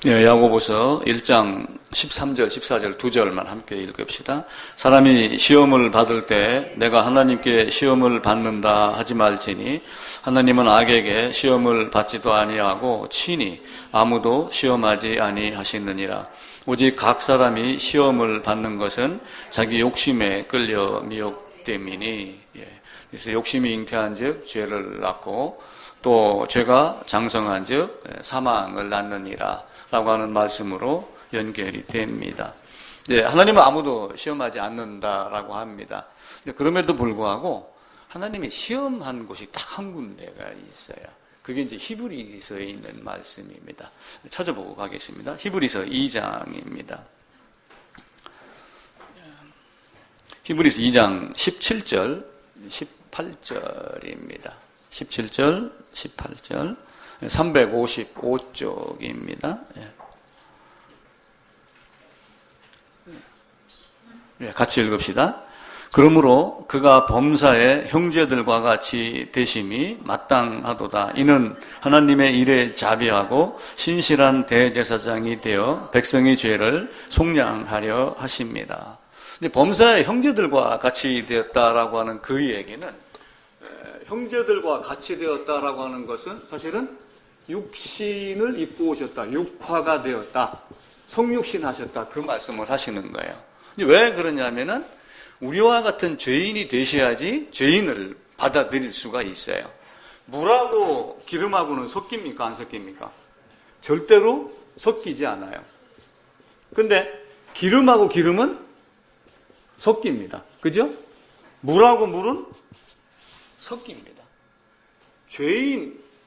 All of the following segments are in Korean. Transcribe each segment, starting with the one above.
야고보서 1장 13절, 14절 두 절만 함께 읽읍시다. 사람이 시험을 받을 때 내가 하나님께 시험을 받는다 하지 말지니 하나님은 악에게 시험을 받지도 아니하고 친히 아무도 시험하지 아니하시느니라. 오직 각 사람이 시험을 받는 것은 자기 욕심에 끌려 미혹됨이니. 그래서 욕심이 잉태한 즉 죄를 낳고 또 죄가 장성한 즉 사망을 낳느니라 라고 하는 말씀으로 연결이 됩니다. 하나님은 아무도 시험하지 않는다라고 합니다. 그럼에도 불구하고 하나님이 시험한 곳이 딱 한 군데가 있어요. 그게 이제 히브리서에 있는 말씀입니다. 찾아보고 가겠습니다. 히브리서 2장입니다. 히브리서 2장 17절, 18절입니다. 17절, 18절. 355쪽입니다. 같이 읽읍시다. 그러므로 그가 범사의 형제들과 같이 되심이 마땅하도다. 이는 하나님의 일에 자비하고 신실한 대제사장이 되어 백성의 죄를 속량하려 하십니다. 범사의 형제들과 같이 되었다라고 하는 그 얘기는, 형제들과 같이 되었다라고 하는 것은 사실은 육신을 입고 오셨다, 육화가 되었다, 성육신 하셨다, 그 말씀을 하시는 거예요. 왜 그러냐면은 우리와 같은 죄인이 되셔야지 죄인을 받아들일 수가 있어요. 물하고 기름하고는 섞입니까? 안 섞입니까? 절대로 섞이지 않아요. 근데 기름하고 기름은 섞입니다. 그죠? 물하고 물은 섞입니다. 죄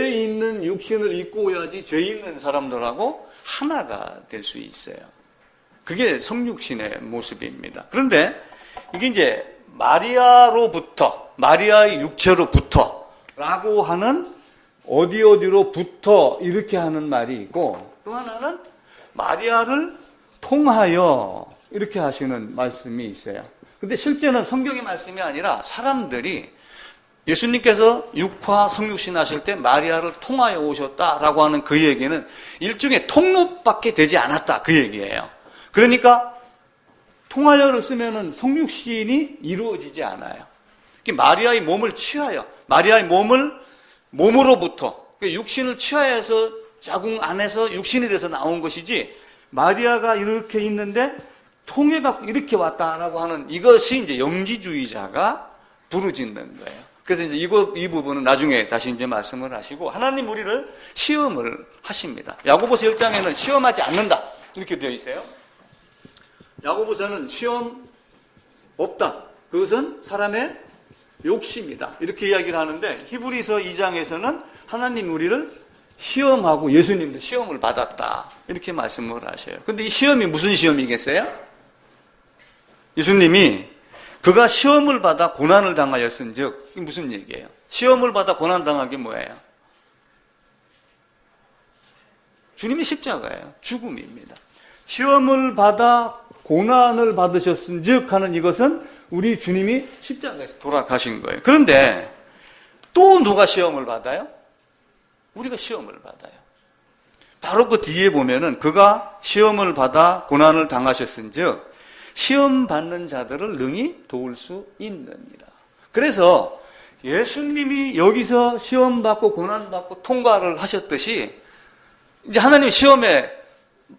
있는 육신을 입고 오야지 죄 있는 사람들하고 하나가 될 수 있어요. 그게 성육신의 모습입니다. 그런데 이게 이제 마리아의 육체로부터 라고 하는 어디로부터 이렇게 하는 말이 있고, 또 하나는 마리아를 통하여 이렇게 하시는 말씀이 있어요. 근데 실제는 성경의 말씀이 아니라 사람들이 예수님께서 육화 성육신 하실 때 마리아를 통하여 오셨다라고 하는 그 얘기는 일종의 통로밖에 되지 않았다, 그 얘기예요. 그러니까 통하여를 쓰면은 성육신이 이루어지지 않아요. 마리아의 몸을 취하여, 마리아의 몸으로부터 육신을 취하여서 자궁 안에서 육신이 돼서 나온 것이지, 마리아가 이렇게 있는데 통해갖고 이렇게 왔다라고 하는 이것이 이제 영지주의자가 부르짖는 거예요. 그래서 이제 이 부분은 나중에 다시 이제 말씀을 하시고, 하나님 우리를 시험을 하십니다. 야고보서 1장에는 시험하지 않는다, 이렇게 되어 있어요. 야고보서는 시험 없다, 그것은 사람의 욕심이다, 이렇게 이야기를 하는데, 히브리서 2장에서는 하나님 우리를 시험하고 예수님도 시험을 받았다, 이렇게 말씀을 하셔요. 근데 이 시험이 무슨 시험이겠어요? 예수님이 그가 시험을 받아 고난을 당하였은즉, 이게 무슨 얘기예요? 시험을 받아 고난 당한 게 뭐예요? 주님의 십자가예요. 죽음입니다. 시험을 받아 고난을 받으셨은즉 하는 이것은 우리 주님이 십자가에서 돌아가신 거예요. 그런데 또 누가 시험을 받아요? 우리가 시험을 받아요. 바로 그 뒤에 보면은 그가 시험을 받아 고난을 당하셨은즉 시험 받는 자들을 능히 도울 수 있느니라. 그래서 예수님이 여기서 시험 받고 고난 받고 통과를 하셨듯이 이제 하나님 시험에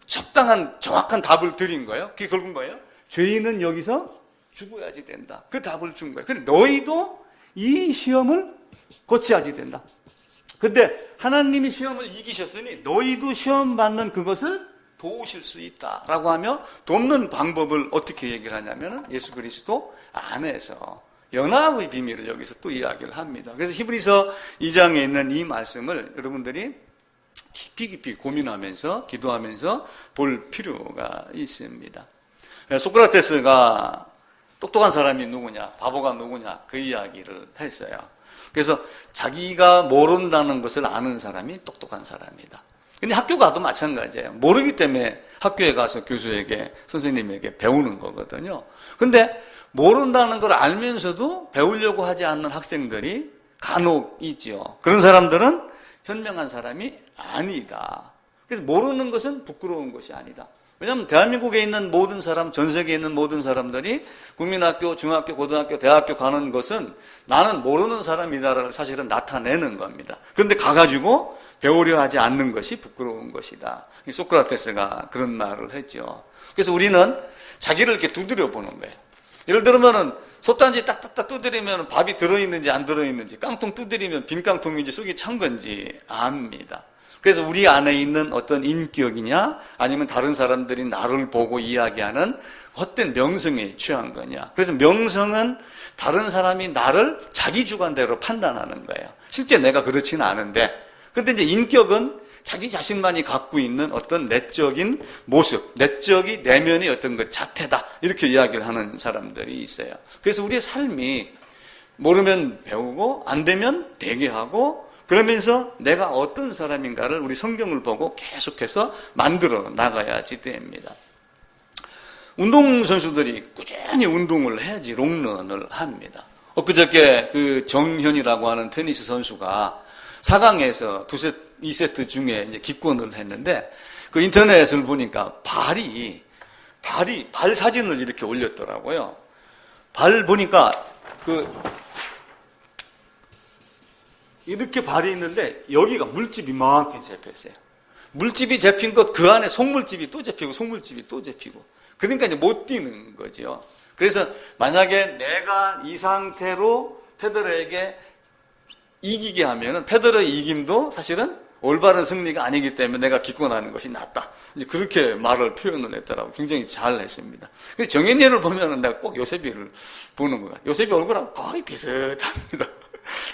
적당한 정확한 답을 드린 거예요. 그게 결국은 뭐예요? 죄인은 여기서 죽어야지 된다, 그 답을 준 거예요. 근데 너희도 이 시험을 거쳐야지 된다. 근데 하나님이 시험을 이기셨으니 너희도 시험 받는 그것을 도우실 수 있다라고 하며, 돕는 방법을 어떻게 얘기를 하냐면 예수 그리스도 안에서 연합의 비밀을 여기서 또 이야기를 합니다. 그래서 히브리서 2장에 있는 이 말씀을 여러분들이 깊이 고민하면서 기도하면서 볼 필요가 있습니다. 소크라테스가 똑똑한 사람이 누구냐, 바보가 누구냐, 그 이야기를 했어요. 그래서 자기가 모른다는 것을 아는 사람이 똑똑한 사람이다. 근데 학교 가도 마찬가지예요. 모르기 때문에 학교에 가서 교수에게, 선생님에게 배우는 거거든요. 근데 모른다는 걸 알면서도 배우려고 하지 않는 학생들이 간혹 있죠. 그런 사람들은 현명한 사람이 아니다. 그래서 모르는 것은 부끄러운 것이 아니다. 왜냐하면 대한민국에 있는 모든 사람, 전 세계에 있는 모든 사람들이 국민학교, 중학교, 고등학교, 대학교 가는 것은 나는 모르는 사람이다를 사실은 나타내는 겁니다. 그런데 가가지고 배우려 하지 않는 것이 부끄러운 것이다. 소크라테스가 그런 말을 했죠. 그래서 우리는 자기를 이렇게 두드려 보는 거예요. 예를 들면은 솥단지 딱딱딱 두드리면 밥이 들어있는지 안 들어있는지, 깡통 두드리면 빈 깡통인지 속이 찬 건지 압니다. 그래서 우리 안에 있는 어떤 인격이냐, 아니면 다른 사람들이 나를 보고 이야기하는 헛된 명성에 취한 거냐. 그래서 명성은 다른 사람이 나를 자기 주관대로 판단하는 거예요. 실제 내가 그렇지는 않은데. 근데 이제 인격은 자기 자신만이 갖고 있는 어떤 내적인 모습, 내적인 내면의 어떤 그 자태다. 이렇게 이야기를 하는 사람들이 있어요. 그래서 우리의 삶이 모르면 배우고, 안 되면 되게 하고, 그러면서 내가 어떤 사람인가를 우리 성경을 보고 계속해서 만들어 나가야지 됩니다. 운동선수들이 꾸준히 운동을 해야지 롱런을 합니다. 엊그저께 그 정현이라고 하는 테니스 선수가 4강에서 2세트 중에 이제 기권을 했는데 그 인터넷을 보니까 발 사진을 이렇게 올렸더라고요. 발 보니까 이렇게 발이 있는데 여기가 물집이 이만큼 잡혔어요. 물집이 잡힌 것 그 안에 속물집이 또 잡히고 속물집이 또 잡히고 그러니까 이제 못 뛰는 거죠. 그래서 만약에 내가 이 상태로 페더러에게 이기게 하면은 페더러의 이김도 사실은 올바른 승리가 아니기 때문에 내가 기권하는 것이 낫다. 이제 그렇게 말을 표현을 했더라고. 굉장히 잘 했습니다. 근데 정현이를 보면은 내가 꼭 요셉이를 보는 거야. 요셉이 얼굴하고 거의 비슷합니다.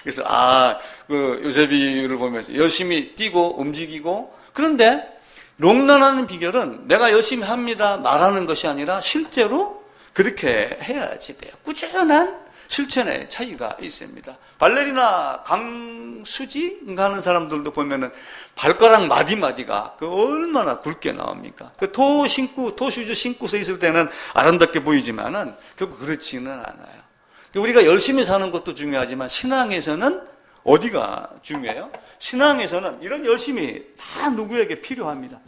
그래서 요셉이를 보면서 열심히 뛰고 움직이고 그런데 롱런하는 비결은 내가 열심히 합니다 말하는 것이 아니라 실제로 그렇게 해야지 돼요. 꾸준한 실천의 차이가 있습니다. 발레리나 강수지인가 하는 사람들도 보면은 발가락 마디마디가 얼마나 굵게 나옵니까? 토슈즈 신고서 있을 때는 아름답게 보이지만은 결국 그렇지는 않아요. 우리가 열심히 사는 것도 중요하지만 신앙에서는 어디가 중요해요? 신앙에서는 이런 열심이 다 누구에게 필요합니다.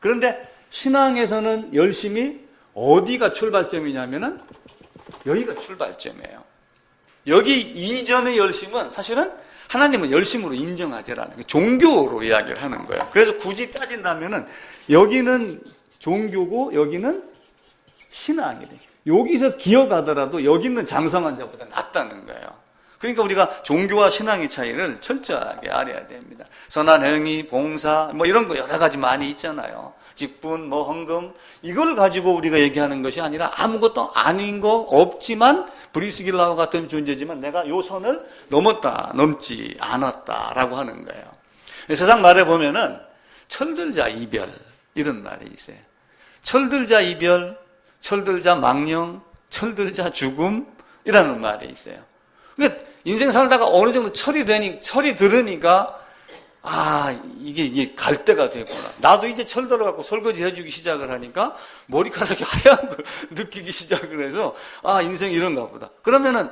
그런데 신앙에서는 열심이 어디가 출발점이냐면은 여기가 출발점이에요. 여기 이전의 열심은 사실은 하나님은 열심으로 인정하지라는 거예요. 종교로 이야기를 하는 거예요. 그래서 굳이 따진다면은 여기는 종교고 여기는 신앙이 돼요. 여기서 기어가더라도 여기 있는 장성한 자보다 낫다는 거예요. 그러니까 우리가 종교와 신앙의 차이를 철저하게 알아야 됩니다. 선한 행위, 봉사, 이런 거 여러 가지 많이 있잖아요. 직분, 헌금. 이걸 가지고 우리가 얘기하는 것이 아니라 아무것도 아닌 거 없지만 브리스길라와 같은 존재지만 내가 요 선을 넘지 않았다라고 하는 거예요. 세상 말에 보면은 철들자 이별 이런 말이 있어요. 철들자 이별, 철들자 망령, 철들자 죽음이라는 말이 있어요. 그러니까 인생 살다가 어느 정도 철이 들으니까 이게 갈 때가 됐구나. 나도 이제 철 들어갖고 설거지 해주기 시작을 하니까 머리카락이 하얀 걸 느끼기 시작을 해서 인생 이런가 보다. 그러면은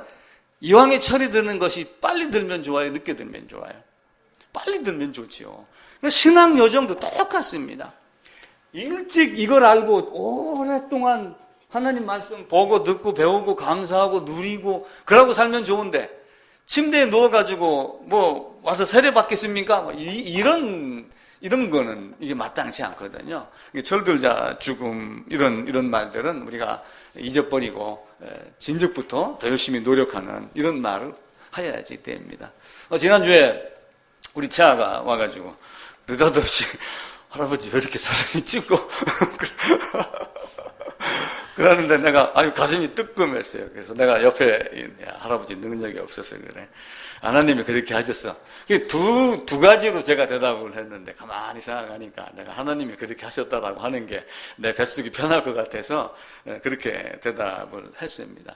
이왕에 철이 드는 것이 빨리 들면 좋아요? 늦게 들면 좋아요? 빨리 들면 좋지요. 그러니까 신앙 여정도 똑같습니다. 일찍 이걸 알고 오랫동안 하나님 말씀 보고 듣고 배우고 감사하고 누리고 그러고 살면 좋은데 침대에 누워가지고 와서 세례 받겠습니까? 이런 거는 이게 마땅치 않거든요. 철들자 죽음 이런 말들은 우리가 잊어버리고 진즉부터 더 열심히 노력하는 이런 말을 해야지 됩니다. 지난주에 우리 차가 와가지고 느닷없이 할아버지 왜 이렇게 사람이 ጭ고 그러는데 내가 가슴이 뜨끔했어요. 그래서 내가 옆에 할아버지 능력이 없어서 그래. 하나님이 그렇게 하셨어. 두 가지로 제가 대답을 했는데 가만히 생각하니까 내가 하나님이 그렇게 하셨다라고 하는 게 내 뱃속이 편할 것 같아서 그렇게 대답을 했습니다.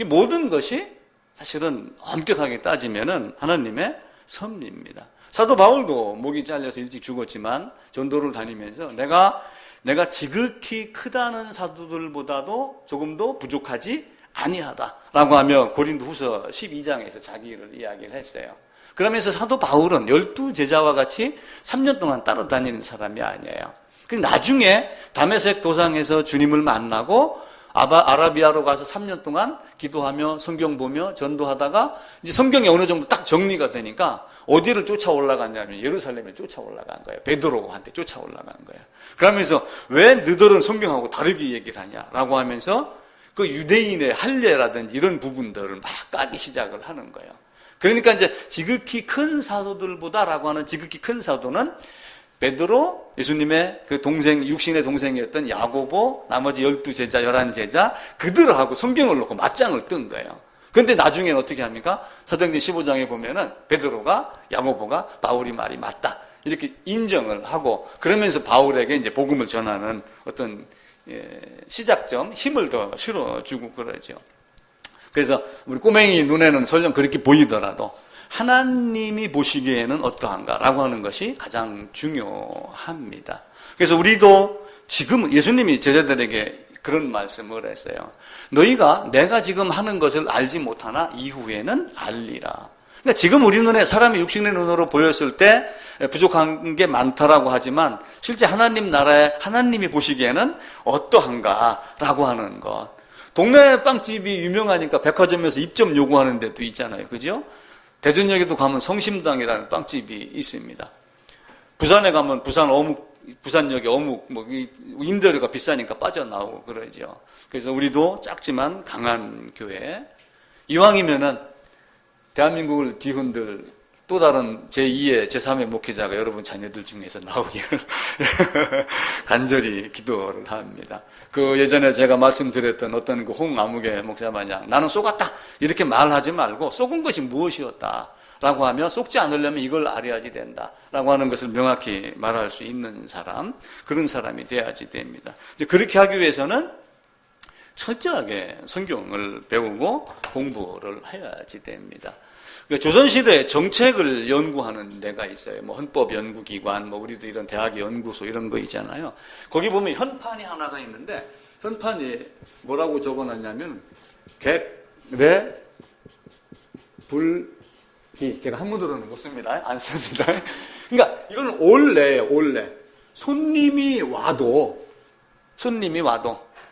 모든 것이 사실은 엄격하게 따지면은 하나님의 섭리입니다. 사도 바울도 목이 잘려서 일찍 죽었지만 전도를 다니면서 내가 지극히 크다는 사도들보다도 조금 더 부족하지 아니하다라고 하며 고린도후서 12장에서 자기 일을 이야기를 했어요. 그러면서 사도 바울은 12제자와 같이 3년 동안 따라다니는 사람이 아니에요. 나중에 다메섹 도상에서 주님을 만나고 아라비아로 가서 3년 동안 기도하며 성경 보며 전도하다가 이제 성경이 어느 정도 딱 정리가 되니까 어디를 쫓아 올라갔냐면 예루살렘에 쫓아 올라간 거예요. 베드로한테 쫓아 올라간 거예요. 그러면서 왜 너희들은 성경하고 다르게 얘기를 하냐라고 하면서 그 유대인의 할례라든지 이런 부분들을 막 까기 시작을 하는 거예요. 그러니까 이제 지극히 큰 사도들보다라고 하는 지극히 큰 사도는 베드로, 예수님의 그 동생, 육신의 동생이었던 야고보, 나머지 12제자, 11제자, 그들하고 성경을 놓고 맞짱을 뜬 거예요. 그런데 나중에는 어떻게 합니까? 사도행전 15장에 보면은 베드로가, 야고보가 바울이 말이 맞다. 이렇게 인정을 하고, 그러면서 바울에게 이제 복음을 전하는 어떤 시작점, 힘을 더 실어주고 그러죠. 그래서 우리 꼬맹이 눈에는 설령 그렇게 보이더라도 하나님이 보시기에는 어떠한가라고 하는 것이 가장 중요합니다. 그래서 우리도 지금 예수님이 제자들에게 그런 말씀을 했어요. 너희가 내가 지금 하는 것을 알지 못하나 이후에는 알리라. 그러니까 지금 우리 눈에 사람이 육신의 눈으로 보였을 때 부족한 게 많다라고 하지만 실제 하나님 나라에 하나님이 보시기에는 어떠한가라고 하는 것. 동네 빵집이 유명하니까 백화점에서 입점 요구하는 데도 있잖아요. 그죠? 대전역에도 가면 성심당이라는 빵집이 있습니다. 부산에 가면 부산역에 어묵, 임대료가 비싸니까 빠져나오고 그러죠. 그래서 우리도 작지만 강한 교회. 이왕이면은 대한민국을 뒤흔들 또 다른 제2의, 제3의 목회자가 여러분 자녀들 중에서 나오기를 간절히 기도를 합니다. 그 예전에 제가 말씀드렸던 어떤 그 홍아무개 목사 마냥 나는 쏘갔다 이렇게 말하지 말고 쏘은 것이 무엇이었다 라고 하면 쏘지 않으려면 이걸 알아야지 된다 라고 하는 것을 명확히 말할 수 있는 사람, 그런 사람이 돼야지 됩니다. 이제 그렇게 하기 위해서는 철저하게 성경을 배우고 공부를 해야지 됩니다. 조선시대에 정책을 연구하는 데가 있어요. 뭐 헌법연구기관, 뭐 우리도 이런 대학 연구소 이런 거 있잖아요. 거기 보면 현판이 하나가 있는데 현판이 뭐라고 적어놨냐면 객례 불기. 제가 한문으로는 못 씁니다. 안 씁니다. 그러니까 이거는 올레예요. 올레. 손님이 와도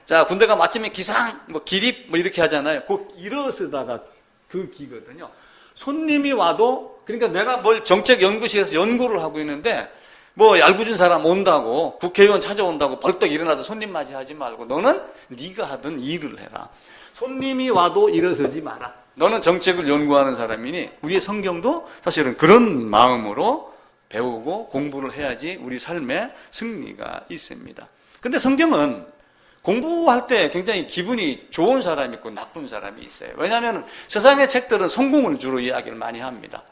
자 군대가 마침에 기상, 뭐 기립 뭐 이렇게 하잖아요. 그 일어서다가 그 기거든요. 손님이 와도, 그러니까 내가 뭘 정책연구실에서 연구를 하고 있는데 뭐 얄궂은 사람 온다고, 국회의원 찾아온다고 벌떡 일어나서 손님 맞이하지 말고 너는 네가 하던 일을 해라. 손님이 와도 일어서지 마라. 너는 정책을 연구하는 사람이니 우리의 성경도 사실은 그런 마음으로 배우고 공부를 해야지 우리 삶에 승리가 있습니다. 근데 성경은 공부할 때 굉장히 기분이 좋은 사람이 있고 나쁜 사람이 있어요. 왜냐하면 세상의 책들은 성공을 주로 이야기를 많이 합니다.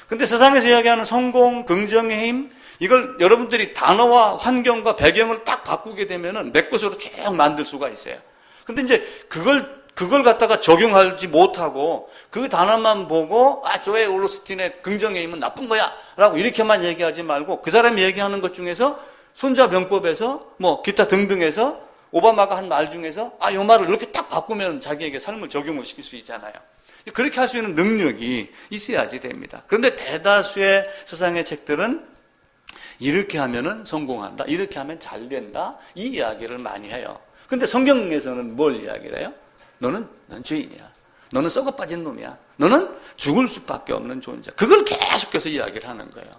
근데 세상에서 이야기하는 성공, 긍정의 힘, 이걸 여러분들이 단어와 환경과 배경을 딱 바꾸게 되면은 내 것으로 쭉 만들 수가 있어요. 근데 이제 그걸 갖다가 적용하지 못하고 그 단어만 보고 조엘 올스틴의 긍정의 힘은 나쁜 거야 라고 이렇게만 얘기하지 말고 그 사람이 얘기하는 것 중에서 손자병법에서 뭐 기타 등등에서 오바마가 한 말 중에서 이 말을 이렇게 딱 바꾸면 자기에게 삶을 적용을 시킬 수 있잖아요. 그렇게 할 수 있는 능력이 있어야지 됩니다. 그런데 대다수의 세상의 책들은 이렇게 하면은 성공한다, 이렇게 하면 잘 된다, 이 이야기를 많이 해요. 그런데 성경에서는 뭘 이야기를 해요? 넌 죄인이야. 너는 썩어 빠진 놈이야. 너는 죽을 수밖에 없는 존재. 그걸 계속해서 이야기를 하는 거예요.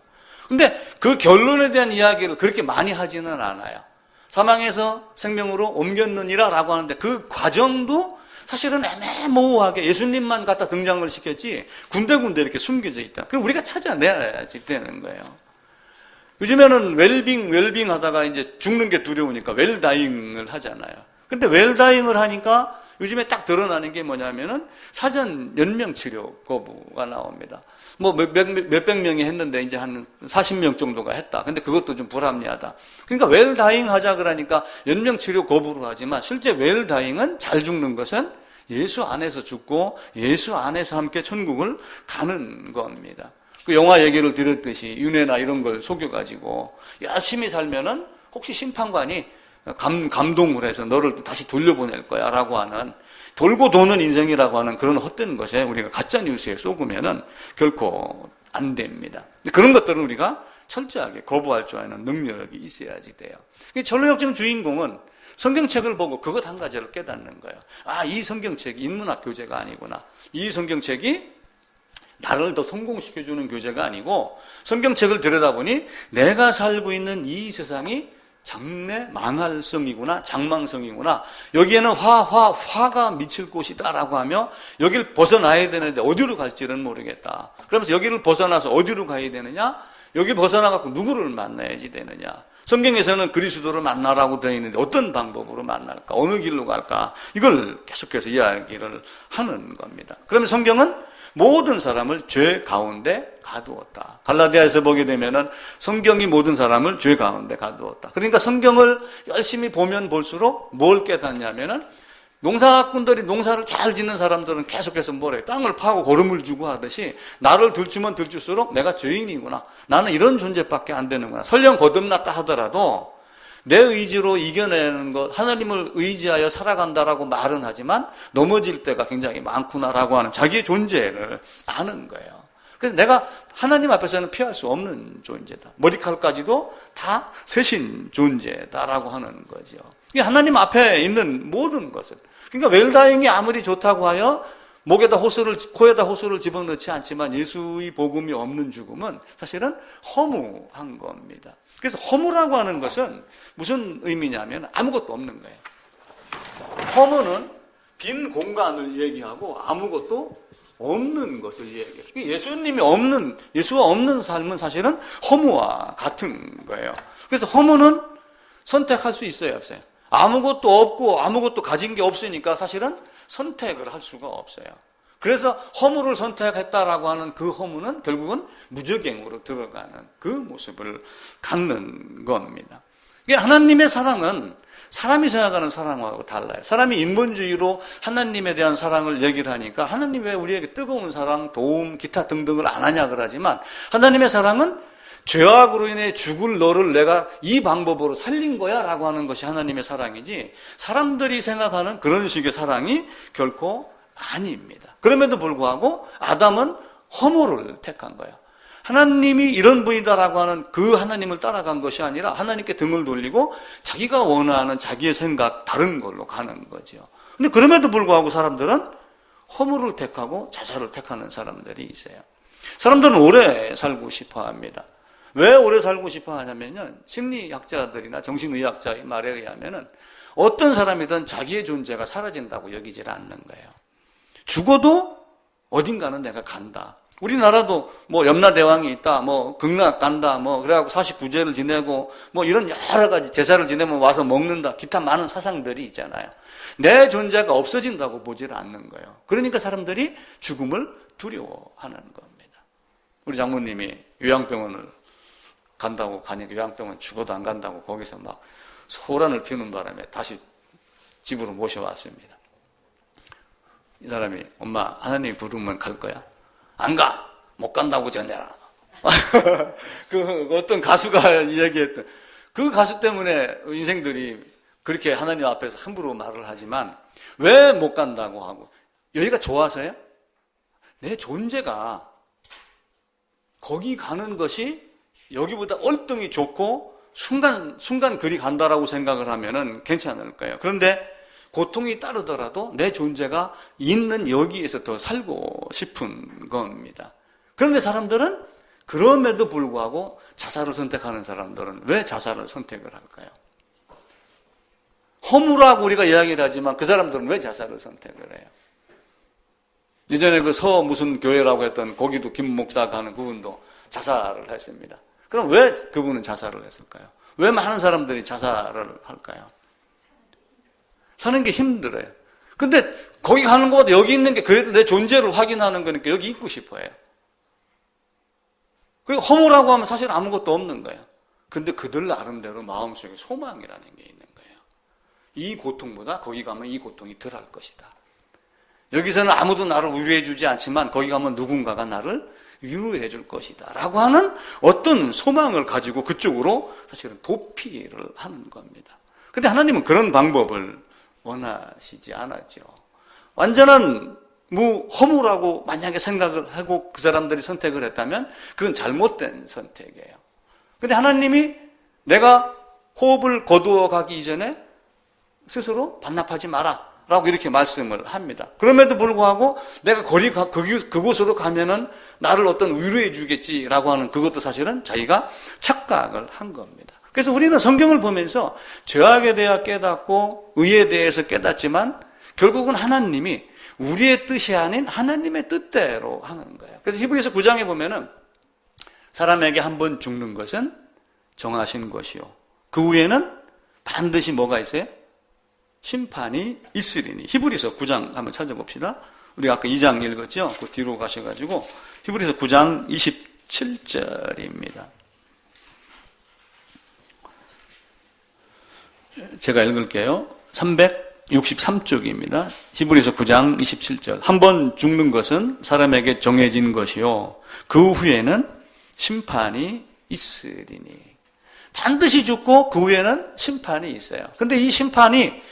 근데 그 결론에 대한 이야기를 그렇게 많이 하지는 않아요. 사망에서 생명으로 옮겼느니라 라고 하는데 그 과정도 사실은 애매모호하게 예수님만 갖다 등장을 시켰지 군데군데 이렇게 숨겨져 있다. 그럼 우리가 찾아내야지 되는 거예요. 요즘에는 웰빙 하다가 이제 죽는 게 두려우니까 웰다잉을 하잖아요. 근데 웰다잉을 하니까 요즘에 딱 드러나는 게 뭐냐면은 사전 연명 치료 거부가 나옵니다. 뭐 몇백 명이 했는데 이제 한 40명 정도가 했다. 근데 그것도 좀 불합리하다. 그러니까 웰다잉 하자 그러니까 연명 치료 거부를 하지만 실제 웰다잉은 잘 죽는 것은 예수 안에서 죽고 예수 안에서 함께 천국을 가는 겁니다. 그 영화 얘기를 들었듯이 윤회나 이런 걸 속여가지고 열심히 살면은 혹시 심판관이 감동을 해서 너를 다시 돌려보낼 거야 라고 하는 돌고 도는 인생이라고 하는 그런 헛된 것에 우리가 가짜뉴스에 속으면은 결코 안 됩니다. 그런 것들은 우리가 철저하게 거부할 줄 아는 능력이 있어야지 돼요. 전로역정 주인공은 성경책을 보고 그것 한 가지를 깨닫는 거예요. 아, 이 성경책이 인문학 교재가 아니구나. 이 성경책이 나를 더 성공시켜주는 교재가 아니고 성경책을 들여다보니 내가 살고 있는 이 세상이 장래 망할성이구나, 장망성이구나. 여기에는 화가 미칠 곳이다라고 하며 여길 벗어나야 되는데 어디로 갈지는 모르겠다. 그러면서 여기를 벗어나서 어디로 가야 되느냐? 여기 벗어나갖고 누구를 만나야지 되느냐? 성경에서는 그리스도를 만나라고 되어 있는데 어떤 방법으로 만날까? 어느 길로 갈까? 이걸 계속해서 이야기를 하는 겁니다. 그러면 성경은 모든 사람을 죄 가운데 가두었다. 갈라디아에서 보게 되면은 성경이 모든 사람을 죄 가운데 가두었다. 그러니까 성경을 열심히 보면 볼수록 뭘 깨닫냐면은 농사꾼들이 농사를 잘 짓는 사람들은 계속해서 뭐래? 땅을 파고 고름을 주고 하듯이 나를 들추면 들출수록 내가 죄인이구나. 나는 이런 존재밖에 안 되는구나. 설령 거듭났다 하더라도 내 의지로 이겨내는 것, 하나님을 의지하여 살아간다라고 말은 하지만 넘어질 때가 굉장히 많구나라고 하는 자기의 존재를 아는 거예요. 그래서 내가 하나님 앞에서는 피할 수 없는 존재다. 머리칼까지도 다 세신 존재다라고 하는 거죠. 이게 하나님 앞에 있는 모든 것을. 그러니까 웰다잉이 아무리 좋다고 하여 목에다 호수를, 코에다 호수를 집어넣지 않지만 예수의 복음이 없는 죽음은 사실은 허무한 겁니다. 그래서 허무라고 하는 것은 무슨 의미냐면 아무것도 없는 거예요. 허무는 빈 공간을 얘기하고 아무것도 없는 것을 얘기해요. 예수가 없는 삶은 사실은 허무와 같은 거예요. 그래서 허무는 선택할 수 있어요, 없어요? 아무것도 없고 아무것도 가진 게 없으니까 사실은 선택을 할 수가 없어요. 그래서 허무를 선택했다라고 하는 그 허무는 결국은 무적행으로 들어가는 그 모습을 갖는 겁니다. 하나님의 사랑은 사람이 생각하는 사랑하고 달라요. 사람이 인본주의로 하나님에 대한 사랑을 얘기를 하니까 하나님 왜 우리에게 뜨거운 사랑, 도움, 기타 등등을 안 하냐 그러지만 하나님의 사랑은 죄악으로 인해 죽을 너를 내가 이 방법으로 살린 거야 라고 하는 것이 하나님의 사랑이지 사람들이 생각하는 그런 식의 사랑이 결코 아닙니다. 그럼에도 불구하고 아담은 허무를 택한 거예요. 하나님이 이런 분이다라고 하는 그 하나님을 따라간 것이 아니라 하나님께 등을 돌리고 자기가 원하는 자기의 생각 다른 걸로 가는 거죠. 근데 그럼에도 불구하고 사람들은 허무를 택하고 자살을 택하는 사람들이 있어요. 사람들은 오래 살고 싶어 합니다. 왜 오래 살고 싶어 하냐면요. 심리학자들이나 정신의학자의 말에 의하면은 어떤 사람이든 자기의 존재가 사라진다고 여기질 않는 거예요. 죽어도 어딘가는 내가 간다. 우리나라도 뭐 염라대왕이 있다, 뭐 극락 간다, 뭐 그래갖고 49제를 지내고 뭐 이런 여러 가지 제사를 지내면 와서 먹는다, 기타 많은 사상들이 있잖아요. 내 존재가 없어진다고 보질 않는 거예요. 그러니까 사람들이 죽음을 두려워하는 겁니다. 우리 장모님이 요양병원을 간다고 가니까 요양병원 죽어도 안 간다고 거기서 막 소란을 피우는 바람에 다시 집으로 모셔왔습니다. 이 사람이 엄마 하나님이 부르면 갈 거야? 안 가! 못 간다고 전해라. 그 어떤 가수가 얘기했던 그 가수 때문에 인생들이 그렇게 하나님 앞에서 함부로 말을 하지만 왜 못 간다고 하고 여기가 좋아서요? 내 존재가 거기 가는 것이 여기보다 얼등이 좋고 순간 그리 간다라고 생각을 하면은 괜찮을 거예요. 그런데 고통이 따르더라도 내 존재가 있는 여기에서 더 살고 싶은 겁니다. 그런데 사람들은 그럼에도 불구하고 자살을 선택하는 사람들은 왜 자살을 선택을 할까요? 허무라고 우리가 이야기를 하지만 그 사람들은 왜 자살을 선택을 해요? 예전에 그 서 무슨 교회라고 했던 거기도 김 목사가 하는 그분도 자살을 했습니다. 그럼 왜 그분은 자살을 했을까요? 왜 많은 사람들이 자살을 할까요? 사는 게 힘들어요. 근데 거기 가는 것보다 여기 있는 게 그래도 내 존재를 확인하는 거니까 여기 있고 싶어요. 그리고 허무라고 하면 사실 아무것도 없는 거예요. 근데 그들 나름대로 마음속에 소망이라는 게 있는 거예요. 이 고통보다 거기 가면 이 고통이 덜할 것이다. 여기서는 아무도 나를 위로해 주지 않지만 거기 가면 누군가가 나를 위로해 줄 것이다 라고 하는 어떤 소망을 가지고 그쪽으로 사실은 도피를 하는 겁니다. 근데 하나님은 그런 방법을 원하시지 않았죠. 완전한 허무라고 만약에 생각을 하고 그 사람들이 선택을 했다면 그건 잘못된 선택이에요. 근데 하나님이 내가 호흡을 거두어 가기 이전에 스스로 반납하지 마라 라고 이렇게 말씀을 합니다. 그럼에도 불구하고 내가 그곳으로 가면은 나를 어떤 위로해 주겠지라고 하는 그것도 사실은 자기가 착각을 한 겁니다. 그래서 우리는 성경을 보면서 죄악에 대해 깨닫고 의에 대해서 깨닫지만 결국은 하나님이 우리의 뜻이 아닌 하나님의 뜻대로 하는 거예요. 그래서 히브리서 9장에 보면은 사람에게 한 번 죽는 것은 정하신 것이요. 그 후에는 반드시 뭐가 있어요? 심판이 있으리니. 히브리서 9장 한번 찾아봅시다. 우리가 아까 2장 읽었죠? 그 뒤로 가셔가지고 히브리서 9장 27절입니다. 제가 읽을게요. 363쪽입니다. 히브리서 9장 27절. 한 번 죽는 것은 사람에게 정해진 것이요. 그 후에는 심판이 있으리니. 반드시 죽고 그 후에는 심판이 있어요. 근데 이 심판이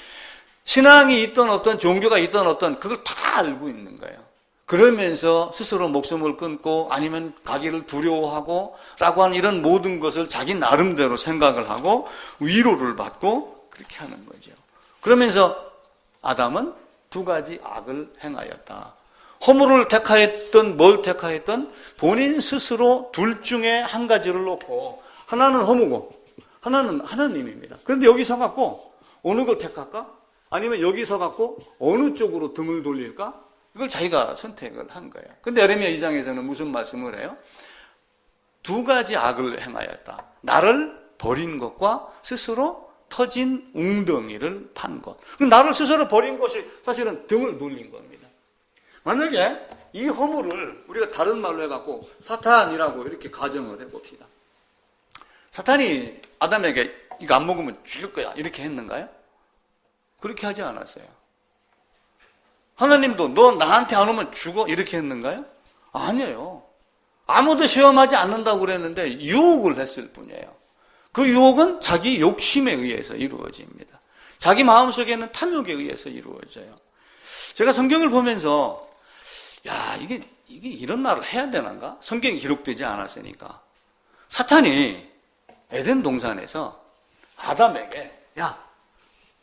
신앙이 있던 어떤 종교가 있던 어떤 그걸 다 알고 있는 거예요. 그러면서 스스로 목숨을 끊고 아니면 가기를 두려워하고 라고 하는 이런 모든 것을 자기 나름대로 생각을 하고 위로를 받고 그렇게 하는 거죠. 그러면서 아담은 두 가지 악을 행하였다. 허물을 택하였던 뭘 택하였던 본인 스스로 둘 중에 한 가지를 놓고 하나는 허무고 하나는 하나님입니다. 그런데 여기서 갖고 어느 걸 택할까? 아니면 여기서 갖고 어느 쪽으로 등을 돌릴까? 이걸 자기가 선택을 한 거예요. 근데 에레미야 2장에서는 무슨 말씀을 해요? 두 가지 악을 행하였다. 나를 버린 것과 스스로 터진 웅덩이를 판 것. 나를 스스로 버린 것이 사실은 등을 돌린 겁니다. 만약에 이 허물을 우리가 다른 말로 해갖고 사탄이라고 이렇게 가정을 해봅시다. 사탄이 아담에게 이거 안 먹으면 죽일 거야 이렇게 했는가요? 그렇게 하지 않았어요. 하나님도 너 나한테 안 오면 죽어 이렇게 했는가요? 아니에요. 아무도 시험하지 않는다고 그랬는데 유혹을 했을 뿐이에요. 그 유혹은 자기 욕심에 의해서 이루어집니다. 자기 마음속에는 탐욕에 의해서 이루어져요. 제가 성경을 보면서 이게 이런 말을 해야 되는가? 성경이 기록되지 않았으니까. 사탄이 에덴 동산에서 아담에게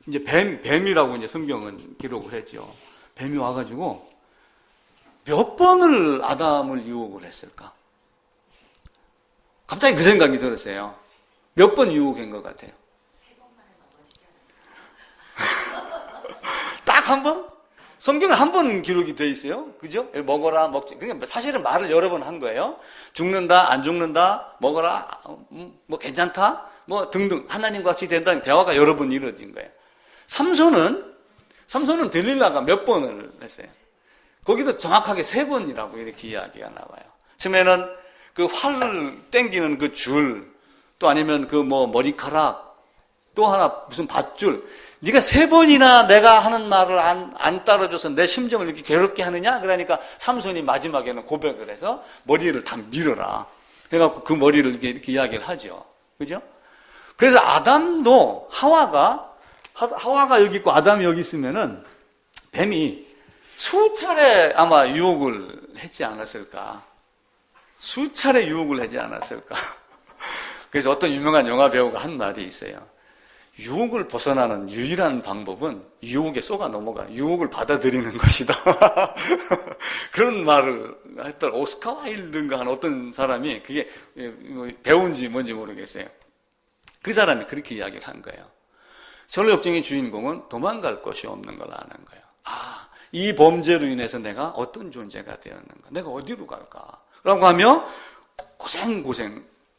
이제 뱀이라고 이제 성경은 기록을 했죠. 뱀이 와가지고 몇 번을 아담을 유혹을 했을까? 갑자기 그 생각이 들었어요. 몇 번 유혹한 것 같아요? 딱 한 번? 성경에 한 번 기록이 돼 있어요. 그죠? 먹어라, 먹지. 그러니까 사실은 말을 여러 번 한 거예요. 죽는다, 안 죽는다, 먹어라, 뭐 괜찮다, 뭐 등등. 하나님과 같이 된다는 대화가 여러 번 이루어진 거예요. 삼손은 델릴라가 몇 번을 했어요. 거기도 정확하게 3번이라고 이렇게 이야기가 나와요. 처음에는 그 활을 땡기는 그 줄, 또 아니면 그 뭐 머리카락, 또 하나 무슨 밧줄. 네가 3번이나 내가 하는 말을 안 따라줘서 내 심정을 이렇게 괴롭게 하느냐? 그러니까 삼손이 마지막에는 고백을 해서 머리를 다 밀어라. 그래갖고 그 머리를 이렇게 이야기를 하죠. 그죠? 그래서 아담도 하와가 여기 있고 아담이 여기 있으면은 뱀이 수차례 아마 유혹을 했지 않았을까. 수차례 유혹을 하지 않았을까. 그래서 어떤 유명한 영화 배우가 한 말이 있어요. 유혹을 벗어나는 유일한 방법은 유혹에 쏘가 넘어가 유혹을 받아들이는 것이다. 그런 말을 했던 오스카 와일드인가 한 어떤 사람이 그게 배운지 뭔지 모르겠어요. 그 사람이 그렇게 이야기를 한 거예요. 철로 역정의 주인공은 도망갈 곳이 없는 걸 아는 거예요. 이 범죄로 인해서 내가 어떤 존재가 되었는가? 내가 어디로 갈까? 라고 하며 고생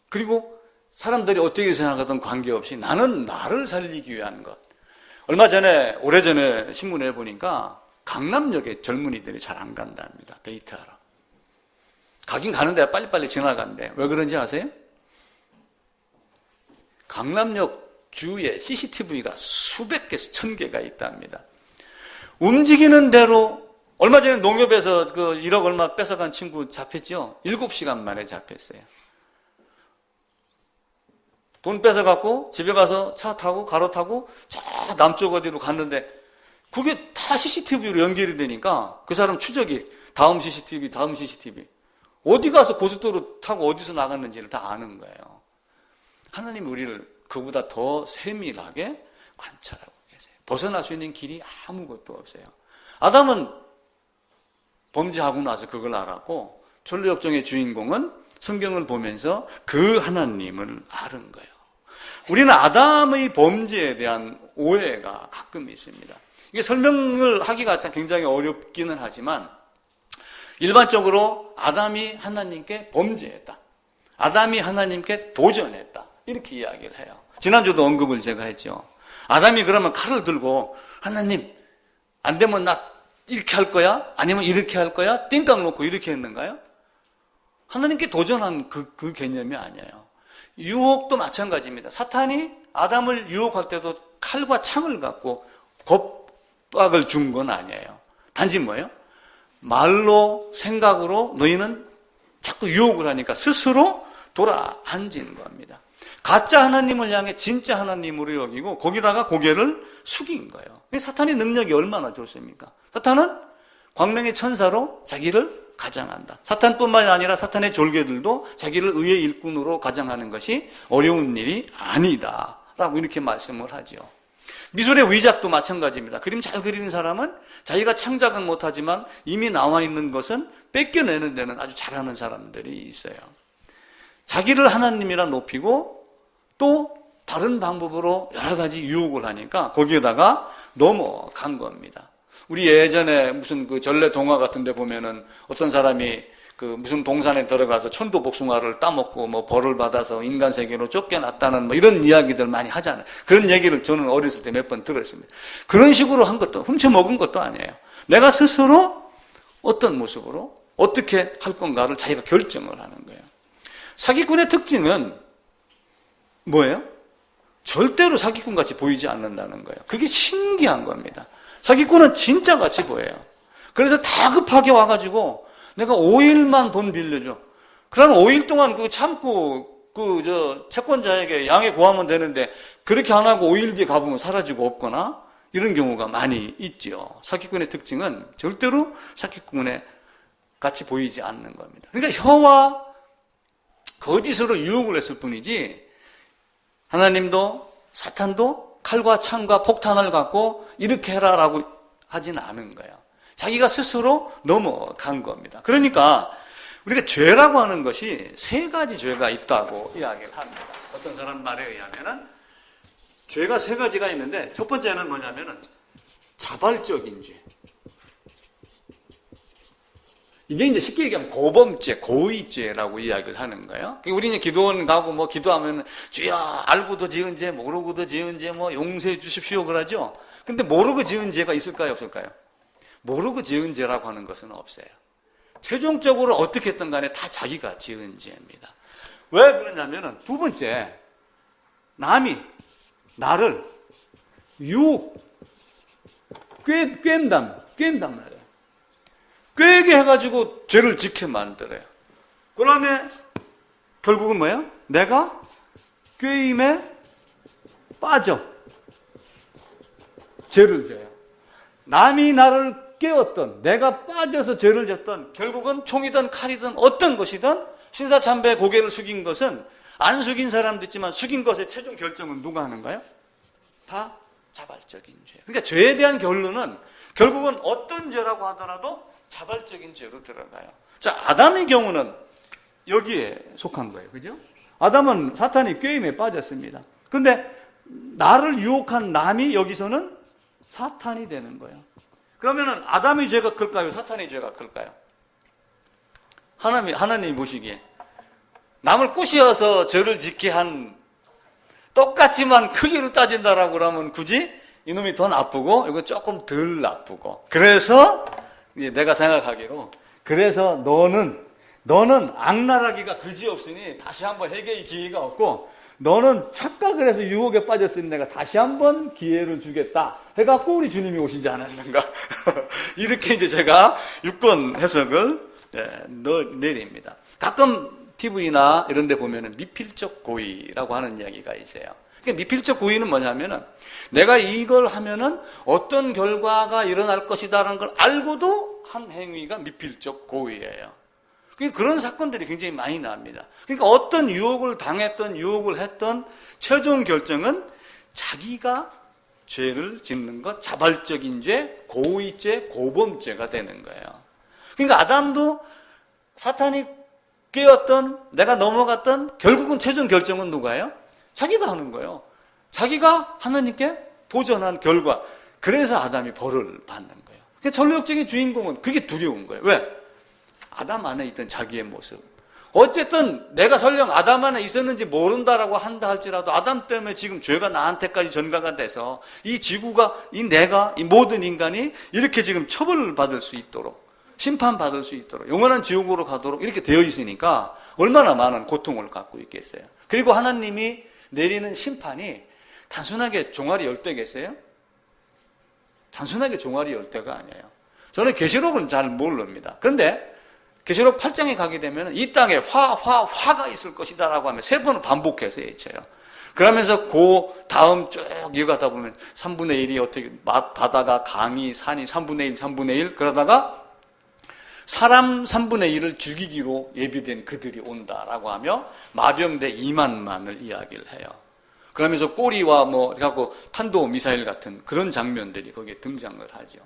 그리고 사람들이 어떻게 생각하든 관계없이 나는 나를 살리기 위한 것. 오래전에 신문에 보니까 강남역에 젊은이들이 잘 안 간답니다. 데이트하러. 가긴 가는데 빨리빨리 지나간대. 왜 그런지 아세요? 강남역 주위에 CCTV가 수백 개, 1000개가 있답니다. 움직이는 대로 얼마 전에 농협에서 그 1억 얼마 뺏어간 친구 잡혔죠? 7시간 만에 잡혔어요. 돈 뺏어갖고 집에 가서 차 타고 가로 타고 저 남쪽 어디로 갔는데 그게 다 CCTV로 연결이 되니까 그 사람 추적이 다음 CCTV, 다음 CCTV. 어디 가서 고속도로 타고 어디서 나갔는지를 다 아는 거예요. 하나님이 우리를 그보다 더 세밀하게 관찰하고 계세요. 벗어날 수 있는 길이 아무것도 없어요. 아담은 범죄하고 나서 그걸 알았고 전류역정의 주인공은 성경을 보면서 그 하나님을 아는 거예요. 우리는 아담의 범죄에 대한 오해가 가끔 있습니다. 이게 설명을 하기가 굉장히 어렵기는 하지만 일반적으로 아담이 하나님께 범죄했다. 아담이 하나님께 도전했다. 이렇게 이야기를 해요. 지난주도 언급을 제가 했죠. 아담이 그러면 칼을 들고 하나님 안 되면 나 이렇게 할 거야? 아니면 이렇게 할 거야? 띵땅 놓고 이렇게 했는가요? 하나님께 도전한 그 개념이 아니에요. 유혹도 마찬가지입니다. 사탄이 아담을 유혹할 때도 칼과 창을 갖고 겁박을 준 건 아니에요. 단지 뭐예요? 말로 생각으로 너희는 자꾸 유혹을 하니까 스스로 돌아앉은 겁니다. 가짜 하나님을 향해 진짜 하나님으로 여기고 거기다가 고개를 숙인 거예요. 사탄의 능력이 얼마나 좋습니까? 사탄은 광명의 천사로 자기를 가장한다. 사탄뿐만 아니라 사탄의 졸개들도 자기를 의의 일꾼으로 가장하는 것이 어려운 일이 아니다 라고 이렇게 말씀을 하죠. 미술의 위작도 마찬가지입니다. 그림 잘 그리는 사람은 자기가 창작은 못하지만 이미 나와 있는 것은 뺏겨내는 데는 아주 잘하는 사람들이 있어요. 자기를 하나님이라 높이고 또 다른 방법으로 여러 가지 유혹을 하니까 거기에다가 넘어간 겁니다. 우리 예전에 무슨 그 전래 동화 같은 데 보면은 어떤 사람이 그 무슨 동산에 들어가서 천도복숭아를 따먹고 뭐 벌을 받아서 인간 세계로 쫓겨났다는 뭐 이런 이야기들 많이 하잖아요. 그런 얘기를 저는 어렸을 때 몇 번 들었습니다. 그런 식으로 한 것도 훔쳐먹은 것도 아니에요. 내가 스스로 어떤 모습으로 어떻게 할 건가를 자기가 결정을 하는 거예요. 사기꾼의 특징은 뭐예요? 절대로 사기꾼같이 보이지 않는다는 거예요. 그게 신기한 겁니다. 사기꾼은 진짜 같이 보여요. 그래서 다급하게 와가지고 내가 5일만 돈 빌려줘. 그러면 5일 동안 그거 참고 채권자에게 양해 구하면 되는데 그렇게 안 하고 5일 뒤에 가보면 사라지고 없거나 이런 경우가 많이 있죠. 사기꾼의 특징은 절대로 사기꾼에 같이 보이지 않는 겁니다. 그러니까 혀와 거짓으로 유혹을 했을 뿐이지 하나님도 사탄도 칼과 창과 폭탄을 갖고 이렇게 해라라고 하진 않은 거예요. 자기가 스스로 넘어간 겁니다. 그러니까 우리가 죄라고 하는 것이 세 가지 죄가 있다고 이야기를 합니다. 어떤 사람 말에 의하면은 죄가 세 가지가 있는데 첫 번째는 뭐냐면은 자발적인 죄. 이게 이제 쉽게 얘기하면 고범죄, 고의죄라고 이야기를 하는 거예요. 우리는 기도원 가고 뭐 기도하면 주야 알고도 지은 죄, 모르고도 지은 죄 뭐 용서해 주십시오 그러죠. 근데 모르고 지은 죄가 있을까요, 없을까요? 모르고 지은 죄라고 하는 것은 없어요. 최종적으로 어떻게 했든 간에 다 자기가 지은 죄입니다. 왜 그러냐면은 두 번째, 남이 나를 꿰인단 말이에요. 꿰게 해가지고 죄를 짓게 만들어요. 그 다음에 결국은 뭐예요? 내가 꿰임에 빠져 죄를 져요. 남이 나를 깨웠던, 내가 빠져서 죄를 졌던, 결국은 총이든 칼이든 어떤 것이든 신사참배에 고개를 숙인 것은 안 숙인 사람도 있지만 숙인 것의 최종 결정은 누가 하는가요? 다 자발적인 죄. 그러니까 죄에 대한 결론은 결국은 어떤 죄라고 하더라도 자발적인 죄로 들어가요. 자, 아담의 경우는 여기에 속한 거예요. 그죠? 아담은 사탄이 꾀임에 빠졌습니다. 그런데 나를 유혹한 남이 여기서는 사탄이 되는 거예요. 그러면은 아담의 죄가 클까요? 사탄의 죄가 클까요? 하나님이 보시기에 남을 꼬시어서 죄를 짓게 한 똑같지만 크기로 따진다라고 그러면 굳이 이놈이 더 나쁘고 이거 조금 덜 나쁘고 그래서 내가 생각하기로 그래서 너는 악랄하기가 그지없으니 다시 한번 회개의 기회가 없고 너는 착각을 해서 유혹에 빠졌으니 내가 다시 한번 기회를 주겠다 해갖고 우리 주님이 오시지 않았는가 이렇게 이제 제가 6번 해석을 내립니다. 가끔 TV나 이런 데 보면은 미필적 고의라고 하는 이야기가 있어요. 그러니까 미필적 고의는 뭐냐면은 내가 이걸 하면은 어떤 결과가 일어날 것이다라는 걸 알고도 한 행위가 미필적 고의예요. 그런 사건들이 굉장히 많이 납니다. 그러니까 어떤 유혹을 당했던, 유혹을 했던 최종 결정은 자기가 죄를 짓는 것, 자발적인 죄, 고의죄, 고범죄가 되는 거예요. 그러니까 아담도 사탄이 깨웠던, 내가 넘어갔던 결국은 최종 결정은 누가요? 자기가 하는 거예요. 자기가 하나님께 도전한 결과. 그래서 아담이 벌을 받는 거예요. 그러니까 전력적인 주인공은 그게 두려운 거예요. 왜? 아담 안에 있던 자기의 모습. 어쨌든 내가 설령 아담 안에 있었는지 모른다라고 한다 할지라도 아담 때문에 지금 죄가 나한테까지 전가가 돼서 이 지구가, 이 내가, 이 모든 인간이 이렇게 지금 처벌을 받을 수 있도록, 심판받을 수 있도록, 영원한 지옥으로 가도록 이렇게 되어 있으니까 얼마나 많은 고통을 갖고 있겠어요. 그리고 하나님이 내리는 심판이 단순하게 종아리 열 때겠어요? 단순하게 종아리 열 때가 아니에요. 저는 계시록은 잘 모릅니다. 그런데 계시록 8장에 가게 되면 이 땅에 화가 있을 것이다 라고 하면 3번을 반복해서 외쳐요. 그러면서 그 다음 쭉 이어가다 보면 3분의 1이 어떻게 바다가 강이 산이 3분의 1, 3분의 1 그러다가 사람 3분의 1을 죽이기로 예비된 그들이 온다라고 하며 마병대 2만만을 이야기를 해요. 그러면서 꼬리와 그래갖고 탄도 미사일 같은 그런 장면들이 거기에 등장을 하죠.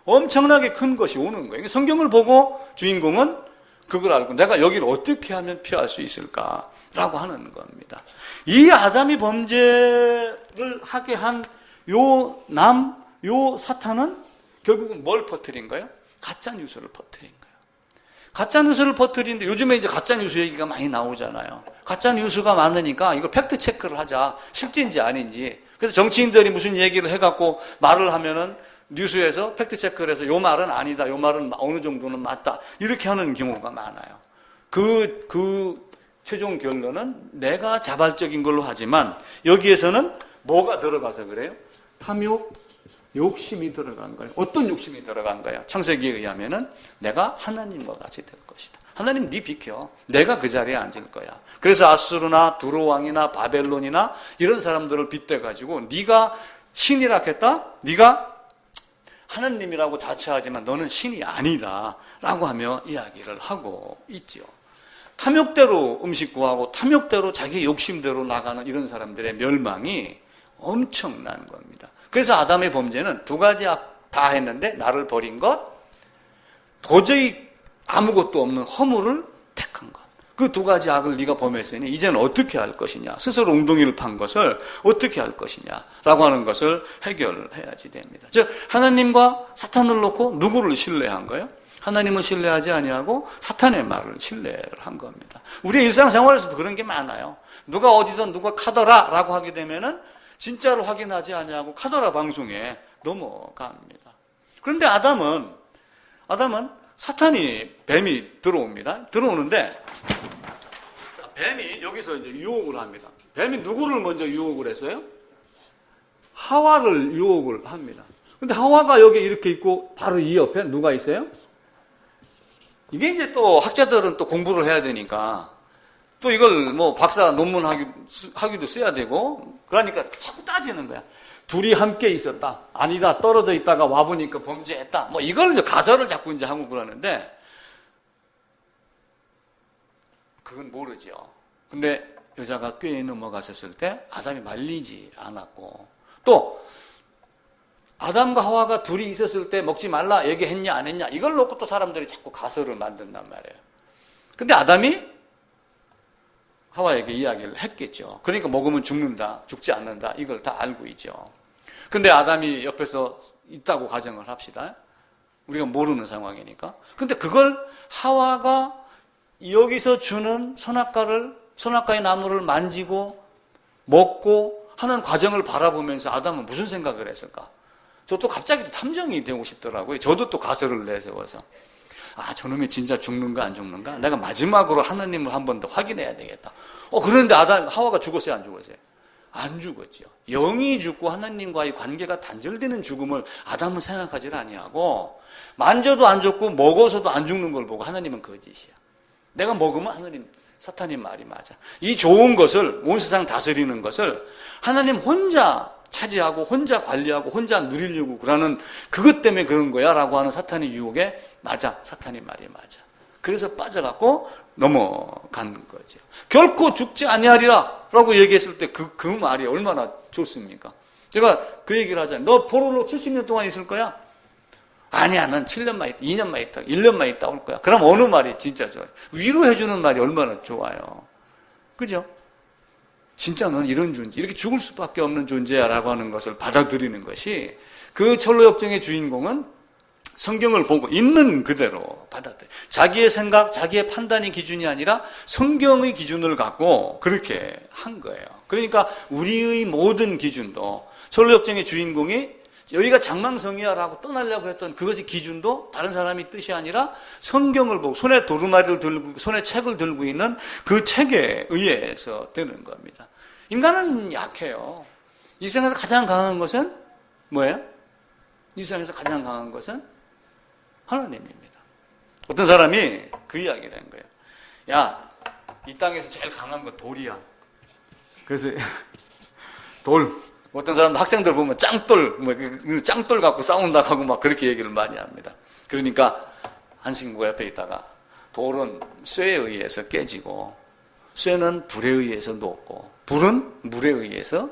엄청나게 큰 것이 오는 거예요. 성경을 보고 주인공은 그걸 알고 내가 여기를 어떻게 하면 피할 수 있을까라고 하는 겁니다. 이 아담이 범죄를 하게 한 요 사탄은 결국은 뭘 퍼뜨린 거예요? 가짜 뉴스를 퍼뜨린 거예요. 가짜 뉴스를 퍼뜨리는데 요즘에 이제 가짜 뉴스 얘기가 많이 나오잖아요. 가짜 뉴스가 많으니까 이걸 팩트 체크를 하자. 실제인지 아닌지. 그래서 정치인들이 무슨 얘기를 해갖고 말을 하면은 뉴스에서 팩트체크를 해서 요 말은 아니다, 요 말은 어느 정도는 맞다 이렇게 하는 경우가 많아요. 그 최종 결론은 내가 자발적인 걸로 하지만 여기에서는 뭐가 들어가서 그래요? 탐욕, 욕심이 들어간 거예요. 어떤 욕심이 들어간 거예요? 창세기에 의하면은 내가 하나님과 같이 될 것이다. 하나님 네 비켜. 내가 그 자리에 앉을 거야. 그래서 아수르나 두로왕이나 바벨론이나 이런 사람들을 빗대가지고 네가 신이라 했다? 네가 하나님이라고 자처하지만 너는 신이 아니다 라고 하며 이야기를 하고 있죠. 탐욕대로 음식 구하고 탐욕대로 자기 욕심대로 나가는 이런 사람들의 멸망이 엄청난 겁니다. 그래서 아담의 범죄는 2가지 다 했는데 나를 버린 것, 도저히 아무것도 없는 허물을 택한 것. 그 2가지 악을 네가 범했으니 이제는 어떻게 할 것이냐. 스스로 웅덩이를 판 것을 어떻게 할 것이냐라고 하는 것을 해결해야지 됩니다. 즉 하나님과 사탄을 놓고 누구를 신뢰한 거예요? 하나님은 신뢰하지 아니하고 사탄의 말을 신뢰를 한 겁니다. 우리 일상생활에서도 그런 게 많아요. 누가 어디서 누가 카더라라고 하게 되면은 진짜로 확인하지 아니하고 카더라 방송에 넘어갑니다. 그런데 아담은 사탄이 뱀이 들어옵니다. 들어오는데 뱀이 여기서 이제 유혹을 합니다. 뱀이 누구를 먼저 유혹을 했어요? 하와를 유혹을 합니다. 근데 하와가 여기 이렇게 있고 바로 이 옆에 누가 있어요? 이게 이제 또 학자들은 또 공부를 해야 되니까 또 이걸 박사 논문 하기도 써야 되고 그러니까 자꾸 따지는 거야. 둘이 함께 있었다. 아니다. 떨어져 있다가 와보니까 범죄했다. 이걸 이제 가설을 자꾸 이제 하고 그러는데, 그건 모르죠. 근데 여자가 꾀에 넘어갔었을 때 아담이 말리지 않았고, 또, 아담과 하와가 둘이 있었을 때 먹지 말라 얘기했냐 안 했냐, 이걸 놓고 또 사람들이 자꾸 가설을 만든단 말이에요. 근데 아담이 하와에게 이야기를 했겠죠. 그러니까 먹으면 죽는다, 죽지 않는다, 이걸 다 알고 있죠. 근데 아담이 옆에서 있다고 가정을 합시다. 우리가 모르는 상황이니까. 근데 그걸 하와가 여기서 주는 선악과의 나무를 만지고 먹고 하는 과정을 바라보면서 아담은 무슨 생각을 했을까? 저도 갑자기 탐정이 되고 싶더라고요. 저도 또 가설을 내세워서. 저놈이 진짜 죽는가 안 죽는가? 내가 마지막으로 하나님을 한 번 더 확인해야 되겠다. 그런데 하와가 죽었어요, 안 죽었어요? 안 죽었죠. 영이 죽고 하나님과의 관계가 단절되는 죽음을 아담은 생각하지 아니하고 만져도 안 죽고 먹어서도 안 죽는 걸 보고 하나님은 거짓이야. 내가 먹으면 하나님 사탄님 말이 맞아. 이 좋은 것을, 온 세상 다스리는 것을 하나님 혼자 차지하고 혼자 관리하고 혼자 누리려고 그러는 그것 때문에 그런 거야 라고 하는 사탄의 유혹에 맞아. 사탄님 말이 맞아. 그래서 빠져갖고 넘어간 거죠. 결코 죽지 아니하리라 라고 얘기했을 때 그 말이 얼마나 좋습니까? 제가 그 얘기를 하잖아요. 너 포로로 70년 동안 있을 거야? 아니야, 넌 7년만 있다, 2년만 있다, 1년만 있다 올 거야. 그럼 어느 말이 진짜 좋아요? 위로해주는 말이 얼마나 좋아요. 그죠? 진짜 넌 이런 존재, 이렇게 죽을 수밖에 없는 존재야 라고 하는 것을 받아들이는 것이 그 철로역정의 주인공은 성경을 보고 있는 그대로 받아들여요. 자기의 생각, 자기의 판단이 기준이 아니라 성경의 기준을 갖고 그렇게 한 거예요. 그러니까 우리의 모든 기준도 철로역정의 주인공이 여기가 장망성이야 라고 떠나려고 했던 그것의 기준도 다른 사람이 뜻이 아니라 성경을 보고 손에 도루마리를 들고 손에 책을 들고 있는 그 책에 의해서 되는 겁니다. 인간은 약해요. 이 세상에서 가장 강한 것은 뭐예요? 이 세상에서 가장 강한 것은 하나님입니다. 어떤 사람이 그 이야기를 한 거예요. 야, 이 땅에서 제일 강한 건 돌이야. 그래서 돌. 어떤 사람도 학생들 보면 짱돌 갖고 싸운다 하고 막 그렇게 얘기를 많이 합니다. 그러니까 한 친구가 옆에 있다가 돌은 쇠에 의해서 깨지고 쇠는 불에 의해서 녹고 불은 물에 의해서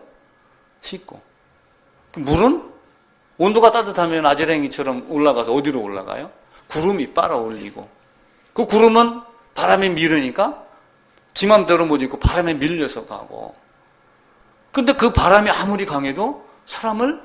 식고 물은 온도가 따뜻하면 아지랭이처럼 올라가서 어디로 올라가요? 구름이 빨아올리고 그 구름은 바람이 밀으니까 지 맘대로 못 있고 바람에 밀려서 가고 근데 그 바람이 아무리 강해도 사람을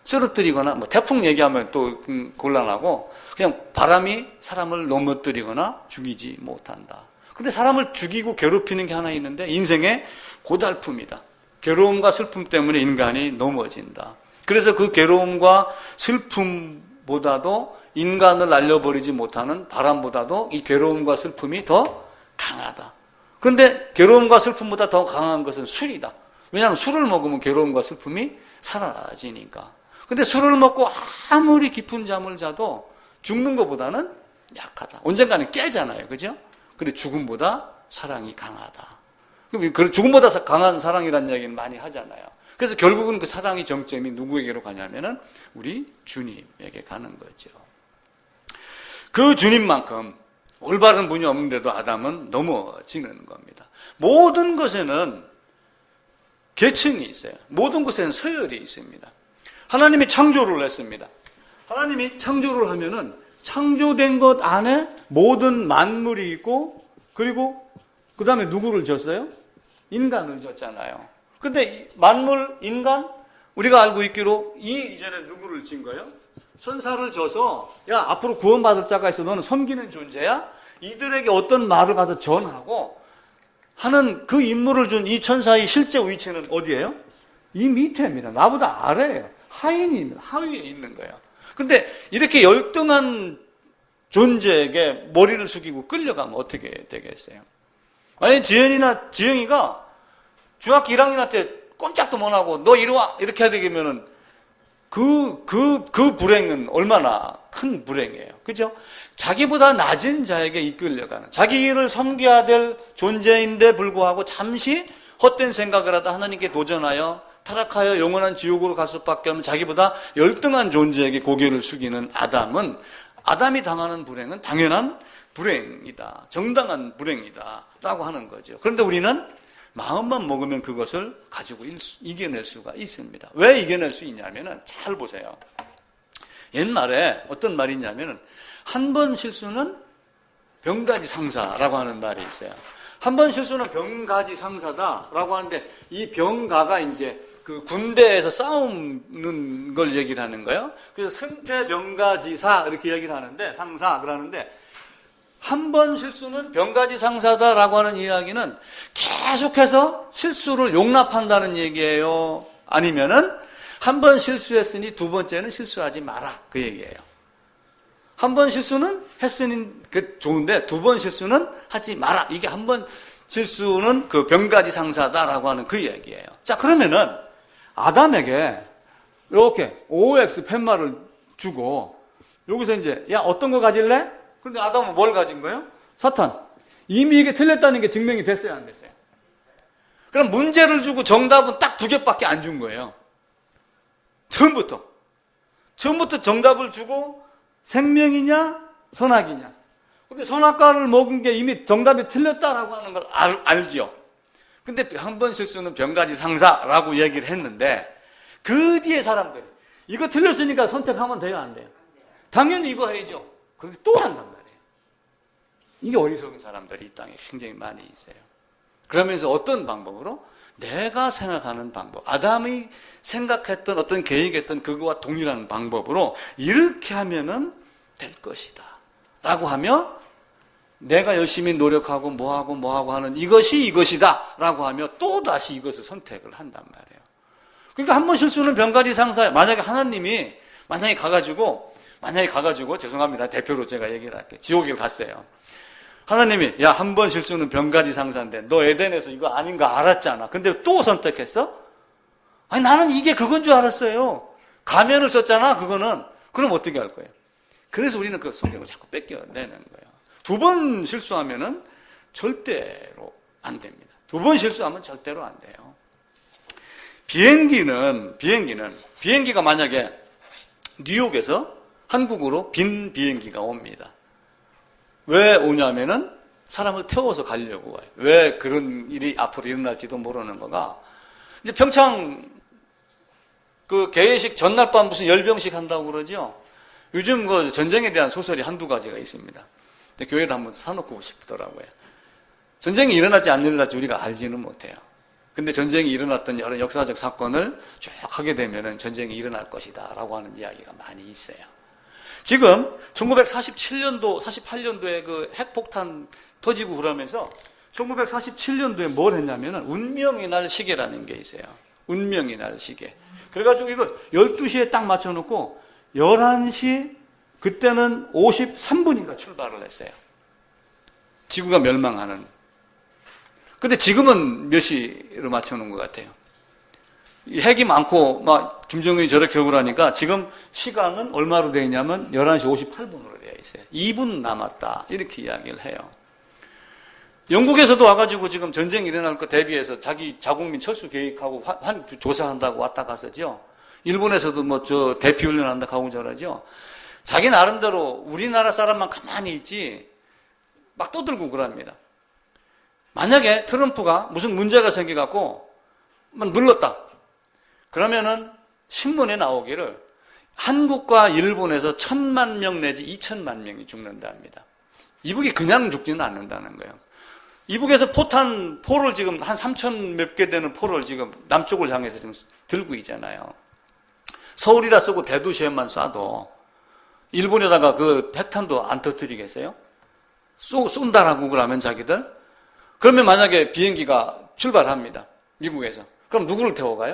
쓰러뜨리거나 뭐 태풍 얘기하면 또 곤란하고 그냥 바람이 사람을 넘어뜨리거나 죽이지 못한다. 근데 사람을 죽이고 괴롭히는 게 하나 있는데 인생의 고달픔이다. 괴로움과 슬픔 때문에 인간이 넘어진다. 그래서 그 괴로움과 슬픔보다도 인간을 날려버리지 못하는 바람보다도 이 괴로움과 슬픔이 더 강하다. 그런데 괴로움과 슬픔보다 더 강한 것은 술이다. 왜냐하면 술을 먹으면 괴로움과 슬픔이 사라지니까. 근데 술을 먹고 아무리 깊은 잠을 자도 죽는 것보다는 약하다. 언젠가는 깨잖아요. 그죠? 근데 죽음보다 사랑이 강하다. 죽음보다 강한 사랑이라는 이야기는 많이 하잖아요. 그래서 결국은 그 사랑의 정점이 누구에게로 가냐면은 우리 주님에게 가는 거죠. 그 주님만큼 올바른 분이 없는데도 아담은 넘어지는 겁니다. 모든 것에는 계층이 있어요. 모든 것에는 서열이 있습니다. 하나님이 창조를 했습니다. 하나님이 창조를 하면은 창조된 것 안에 모든 만물이 있고 그리고 그 다음에 누구를 졌어요? 인간을 졌잖아요. 근데 만물, 인간, 우리가 알고 있기로 이전에 누구를 진 거예요? 천사를 져서 야 앞으로 구원받을 자가 있어 너는 섬기는 존재야? 이들에게 어떤 말을 가서 전하고 하는 그 임무를 준 이 천사의 실제 위치는 어디예요? 이 밑에입니다. 나보다 아래예요. 하인입니다. 하위에 있는 거예요. 근데 이렇게 열등한 존재에게 머리를 숙이고 끌려가면 어떻게 되겠어요? 만약에 지영이가 중학교 1학년한테 꼼짝도 못하고 너 이리 와 이렇게 해야 되면은 그 불행은 얼마나 큰 불행이에요. 그죠? 자기보다 낮은 자에게 이끌려가는 자기를 섬겨야 될 존재인데 불구하고 잠시 헛된 생각을 하다 하나님께 도전하여 타락하여 영원한 지옥으로 갈 수밖에 없는 자기보다 열등한 존재에게 고개를 숙이는 아담이 당하는 불행은 당연한 불행이다. 정당한 불행이다. 라고 하는 거죠. 그런데 우리는 마음만 먹으면 그것을 가지고 이겨낼 수가 있습니다. 왜 이겨낼 수 있냐면은 잘 보세요. 옛말에 어떤 말이 있냐면은 한 번 실수는 병가지 상사라고 하는 말이 있어요. 한 번 실수는 병가지 상사다라고 하는데 이 병가가 이제 그 군대에서 싸우는 걸 얘기를 하는 거예요. 그래서 승패 병가지사 이렇게 얘기를 하는데 상사 그러는데 한 번 실수는 병가지 상사다라고 하는 이야기는 계속해서 실수를 용납한다는 얘기예요. 아니면은 한 번 실수했으니 두 번째는 실수하지 마라 그 얘기예요. 한 번 실수는 했으니 그 좋은데 두 번 실수는 하지 마라. 이게 한 번 실수는 그 병가지 상사다라고 하는 그 이야기예요. 자 그러면은 아담에게 이렇게 OX 팻말을 주고 여기서 이제 야 어떤 거 가질래? 그런데 아담은 뭘 가진 거예요? 사탄. 이미 이게 틀렸다는 게 증명이 됐어요, 안 됐어요? 그럼 문제를 주고 정답은 딱 2개밖에 안 준 거예요. 처음부터 정답을 주고 생명이냐 선악이냐. 근데 선악과를 먹은 게 이미 정답이 틀렸다라고 하는 걸 알죠. 근데 한 번 실수는 병가지 상사라고 얘기를 했는데 그 뒤에 사람들이 이거 틀렸으니까 선택하면 돼요, 안 돼요? 당연히 이거 해야죠. 그런데 또 한단 말이에요. 이게 어리석은 사람들이 이 땅에 굉장히 많이 있어요. 그러면서 어떤 방법으로? 내가 생각하는 방법, 아담이 생각했던 어떤 계획했던 그거와 동일한 방법으로 이렇게 하면은 될 것이다 라고 하며 내가 열심히 노력하고 뭐하고 하는 이것이다 라고 하며 또다시 이것을 선택을 한단 말이에요. 그러니까 한 번 실수는 병가지 상사예요. 만약에 하나님이 만약에 가가지고 죄송합니다. 대표로 제가 얘기를 할게요. 지옥에 갔어요. 하나님이 야, 한 번 실수는 병가지 상사인데 너 에덴에서 이거 아닌 거 알았잖아. 근데 또 선택했어? 아니 나는 이게 그건 줄 알았어요. 가면을 썼잖아 그거는. 그럼 어떻게 할 거예요? 그래서 우리는 그 성경을 자꾸 뺏겨내는 거예요. 2번 실수하면은 절대로 안 됩니다. 2번 실수하면 절대로 안 돼요. 비행기가 만약에 뉴욕에서 한국으로 빈 비행기가 옵니다. 왜 오냐면은 사람을 태워서 가려고 와요. 왜 그런 일이 앞으로 일어날지도 모르는 거가 이제 평창 그 개회식 전날 밤 무슨 열병식 한다고 그러죠. 요즘 그 전쟁에 대한 소설이 한두 가지가 있습니다. 근데 교회도 한번 사놓고 싶더라고요. 전쟁이 일어날지 안 일어날지 우리가 알지는 못해요. 근데 전쟁이 일어났던 여러 역사적 사건을 쭉 하게 되면은 전쟁이 일어날 것이다 라고 하는 이야기가 많이 있어요. 지금 1947년도, 48년도에 그 핵폭탄 터지고 그러면서 1947년도에 뭘 했냐면은 운명의 날 시계라는 게 있어요. 운명의 날 시계. 그래가지고 이걸 12시에 딱 맞춰놓고 11시 그때는 53분인가 출발을 했어요. 지구가 멸망하는. 근데 지금은 몇 시로 맞춰놓은 것 같아요? 핵이 많고 막 김정은이 저렇게 하고 그러니까 지금 시간은 얼마로 되어 있냐면 11시 58분으로 되어 있어요. 2분 남았다 이렇게 이야기를 해요. 영국에서도 와가지고 지금 전쟁이 일어날 거 대비해서 자기 자국민 철수 계획하고 조사한다고 왔다 갔었죠. 일본에서도 뭐 저 대피 훈련한다고 하고 저러죠. 자기 나름대로 우리나라 사람만 가만히 있지 막 떠들고 그럽니다. 만약에 트럼프가 무슨 문제가 생겨갖고 막 눌렀다. 그러면은 신문에 나오기를 한국과 일본에서 1,000만 명 내지 2,000만 명이 죽는답니다. 이북이 그냥 죽지는 않는다는 거예요. 이북에서 포를 지금 한 3,000 몇 개 되는 포를 지금 남쪽을 향해서 지금 들고 있잖아요. 서울이라 쓰고 대도시에만 쏴도 일본에다가 그 핵탄도 안 터뜨리겠어요? 쏜다라고 그러면 자기들? 그러면 만약에 비행기가 출발합니다. 미국에서. 그럼 누구를 태워가요?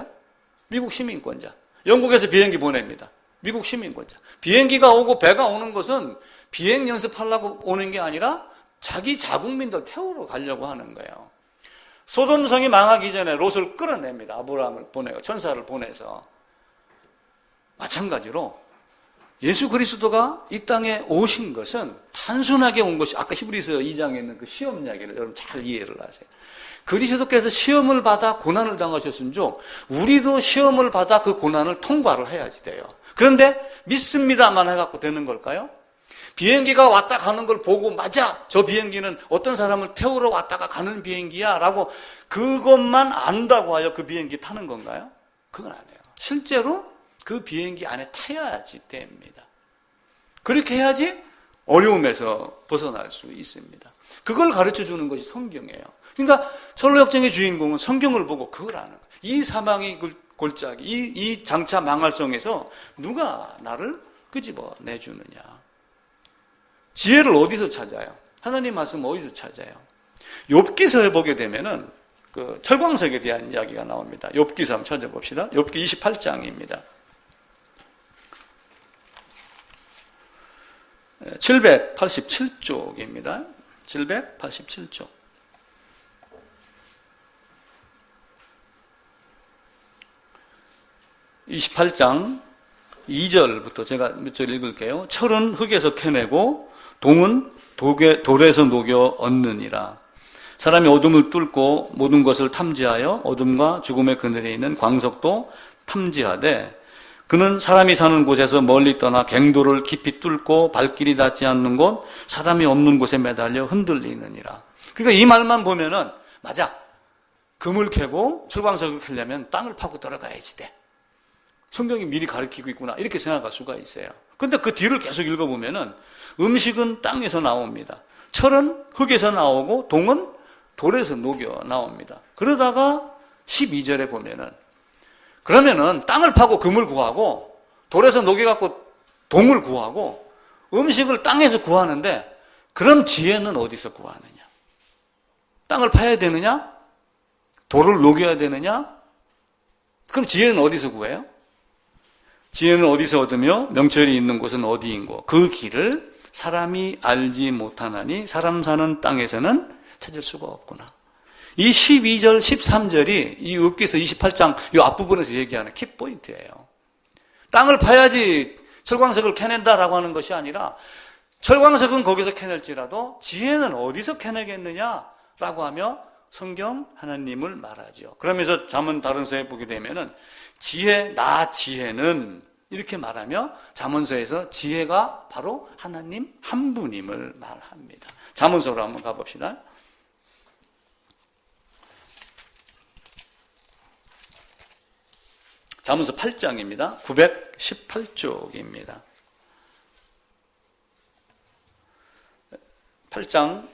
미국 시민권자. 영국에서 비행기 보냅니다. 미국 시민권자. 비행기가 오고 배가 오는 것은 비행 연습하려고 오는 게 아니라 자기 자국민들 태우러 가려고 하는 거예요. 소돔성이 망하기 전에 롯을 끌어냅니다. 아브라함을 보내고 천사를 보내서. 마찬가지로 예수 그리스도가 이 땅에 오신 것은 단순하게 온 것이 아까 히브리서 2장에 있는 그 시험 이야기를 여러분 잘 이해를 하세요. 그리스도께서 시험을 받아 고난을 당하셨은즉 우리도 시험을 받아 그 고난을 통과를 해야지 돼요. 그런데 믿습니다만 해갖고 되는 걸까요? 비행기가 왔다 가는 걸 보고 맞아 저 비행기는 어떤 사람을 태우러 왔다가 가는 비행기야 라고 그것만 안다고 하여 그 비행기 타는 건가요? 그건 아니에요. 실제로 그 비행기 안에 타야지 됩니다. 그렇게 해야지 어려움에서 벗어날 수 있습니다. 그걸 가르쳐주는 것이 성경이에요. 그러니까 철로역정의 주인공은 성경을 보고 그걸 아는 거예요. 이 사망의 골짜기, 이 장차 망할성에서 누가 나를 끄집어내주느냐. 지혜를 어디서 찾아요? 하나님 말씀 어디서 찾아요? 욥기서에 보게 되면은 그 철광석에 대한 이야기가 나옵니다. 욥기서 한번 찾아봅시다. 욥기 28장입니다. 787쪽입니다. 787쪽. (28장) 2절부터 제가 몇 절 읽을게요. 철은 흙에서 캐내고 동은 돌에서 녹여 얻느니라. 사람이 어둠을 뚫고 모든 것을 탐지하여 어둠과 죽음의 그늘에 있는 광석도 탐지하되 그는 사람이 사는 곳에서 멀리 떠나 갱도를 깊이 뚫고 발길이 닿지 않는 곳, 사람이 없는 곳에 매달려 흔들리느니라. 그러니까 이 말만 보면은 맞아. 금을 캐고 철광석을 캐려면 땅을 파고 들어가야지 돼. 성경이 미리 가르치고 있구나 이렇게 생각할 수가 있어요. 그런데 그 뒤를 계속 읽어보면은 음식은 땅에서 나옵니다. 철은 흙에서 나오고 동은 돌에서 녹여 나옵니다. 그러다가 12절에 보면은 그러면은 땅을 파고 금을 구하고 돌에서 녹여갖고 동을 구하고 음식을 땅에서 구하는데 그럼 지혜는 어디서 구하느냐? 땅을 파야 되느냐? 돌을 녹여야 되느냐? 그럼 지혜는 어디서 구해요? 지혜는 어디서 얻으며 명철이 있는 곳은 어디인고 그 길을 사람이 알지 못하나니 사람 사는 땅에서는 찾을 수가 없구나. 이 12절, 13절이 이 욥기서 28장 이 앞부분에서 얘기하는 키포인트예요. 땅을 파야지 철광석을 캐낸다라고 하는 것이 아니라 철광석은 거기서 캐낼지라도 지혜는 어디서 캐내겠느냐라고 하며 성경 하나님을 말하죠. 그러면서 잠언 다른서에 보게 되면은 나 지혜는 이렇게 말하며 잠언서에서 지혜가 바로 하나님 한 분임을 말합니다. 잠언서로 한번 가봅시다. 잠언서 8장입니다. 918쪽입니다. 8장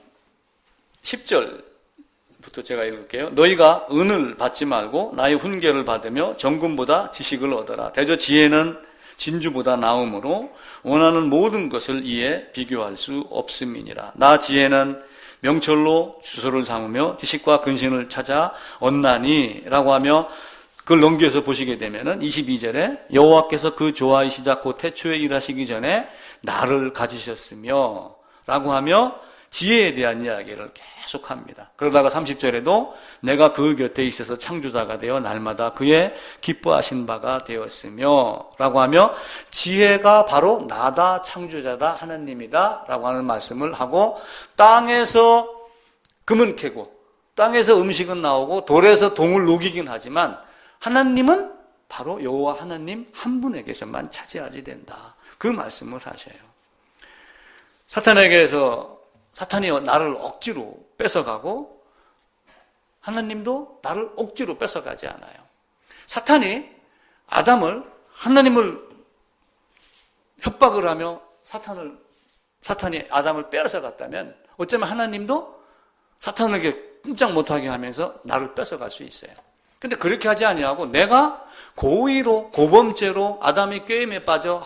10절부터 제가 읽을게요. 너희가 은을 받지 말고 나의 훈계를 받으며 정금보다 지식을 얻어라. 대저 지혜는 진주보다 나음으로 원하는 모든 것을 이에 비교할 수 없음이니라. 나 지혜는 명철로 주소를 삼으며 지식과 근신을 찾아 얻나니 라고 하며 그걸 넘겨서 보시게 되면은 22절에 여호와께서 그 좋아이시자 곧 태초에 일하시기 전에 나를 가지셨으며 라고 하며 지혜에 대한 이야기를 계속합니다. 그러다가 30절에도 내가 그 곁에 있어서 창조자가 되어 날마다 그의 기뻐하신 바가 되었으며 라고 하며 지혜가 바로 나다 창조자다 하나님이다 라고 하는 말씀을 하고 땅에서 금은 캐고 땅에서 음식은 나오고 돌에서 동을 녹이긴 하지만 하나님은 바로 여호와 하나님 한 분에게서만 차지하지 된다. 그 말씀을 하셔요. 사탄이 나를 억지로 뺏어가고 하나님도 나를 억지로 뺏어가지 않아요. 사탄이 하나님을 협박을 하며 사탄이 아담을 빼앗아갔다면 어쩌면 하나님도 사탄에게 꼼짝 못하게 하면서 나를 뺏어갈 수 있어요. 근데 그렇게 하지 아니하고 내가 고의로 고범죄로 아담이 꾀임에 빠져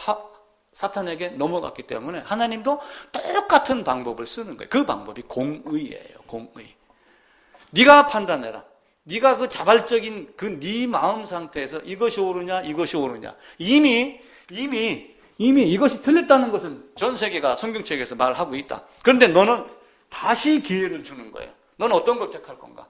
사탄에게 넘어갔기 때문에 하나님도 똑같은 방법을 쓰는 거예요. 그 방법이 공의예요. 공의. 네가 판단해라. 네가 그 자발적인 네 마음 상태에서 이것이 옳으냐 이것이 옳으냐 이미 이것이 틀렸다는 것은 전 세계가 성경책에서 말하고 있다. 그런데 너는 다시 기회를 주는 거예요. 너는 어떤 걸 택할 건가?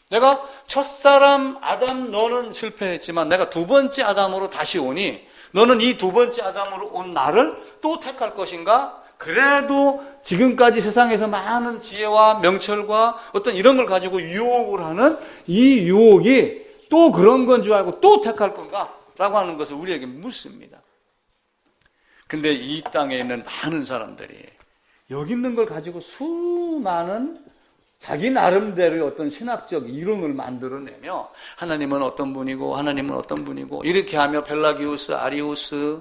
내가 첫사람 아담 너는 실패했지만 내가 두 번째 아담으로 다시 오니 너는 이 두 번째 아담으로 온 나를 또 택할 것인가? 그래도 지금까지 세상에서 많은 지혜와 명철과 어떤 이런 걸 가지고 유혹을 하는 이 유혹이 또 그런 건 줄 알고 또 택할 건가? 라고 하는 것을 우리에게 묻습니다. 근데 이 땅에 있는 많은 사람들이 여기 있는 걸 가지고 수많은 자기 나름대로의 어떤 신학적 이론을 만들어내며 하나님은 어떤 분이고 하나님은 어떤 분이고 이렇게 하며 펠라기우스, 아리우스,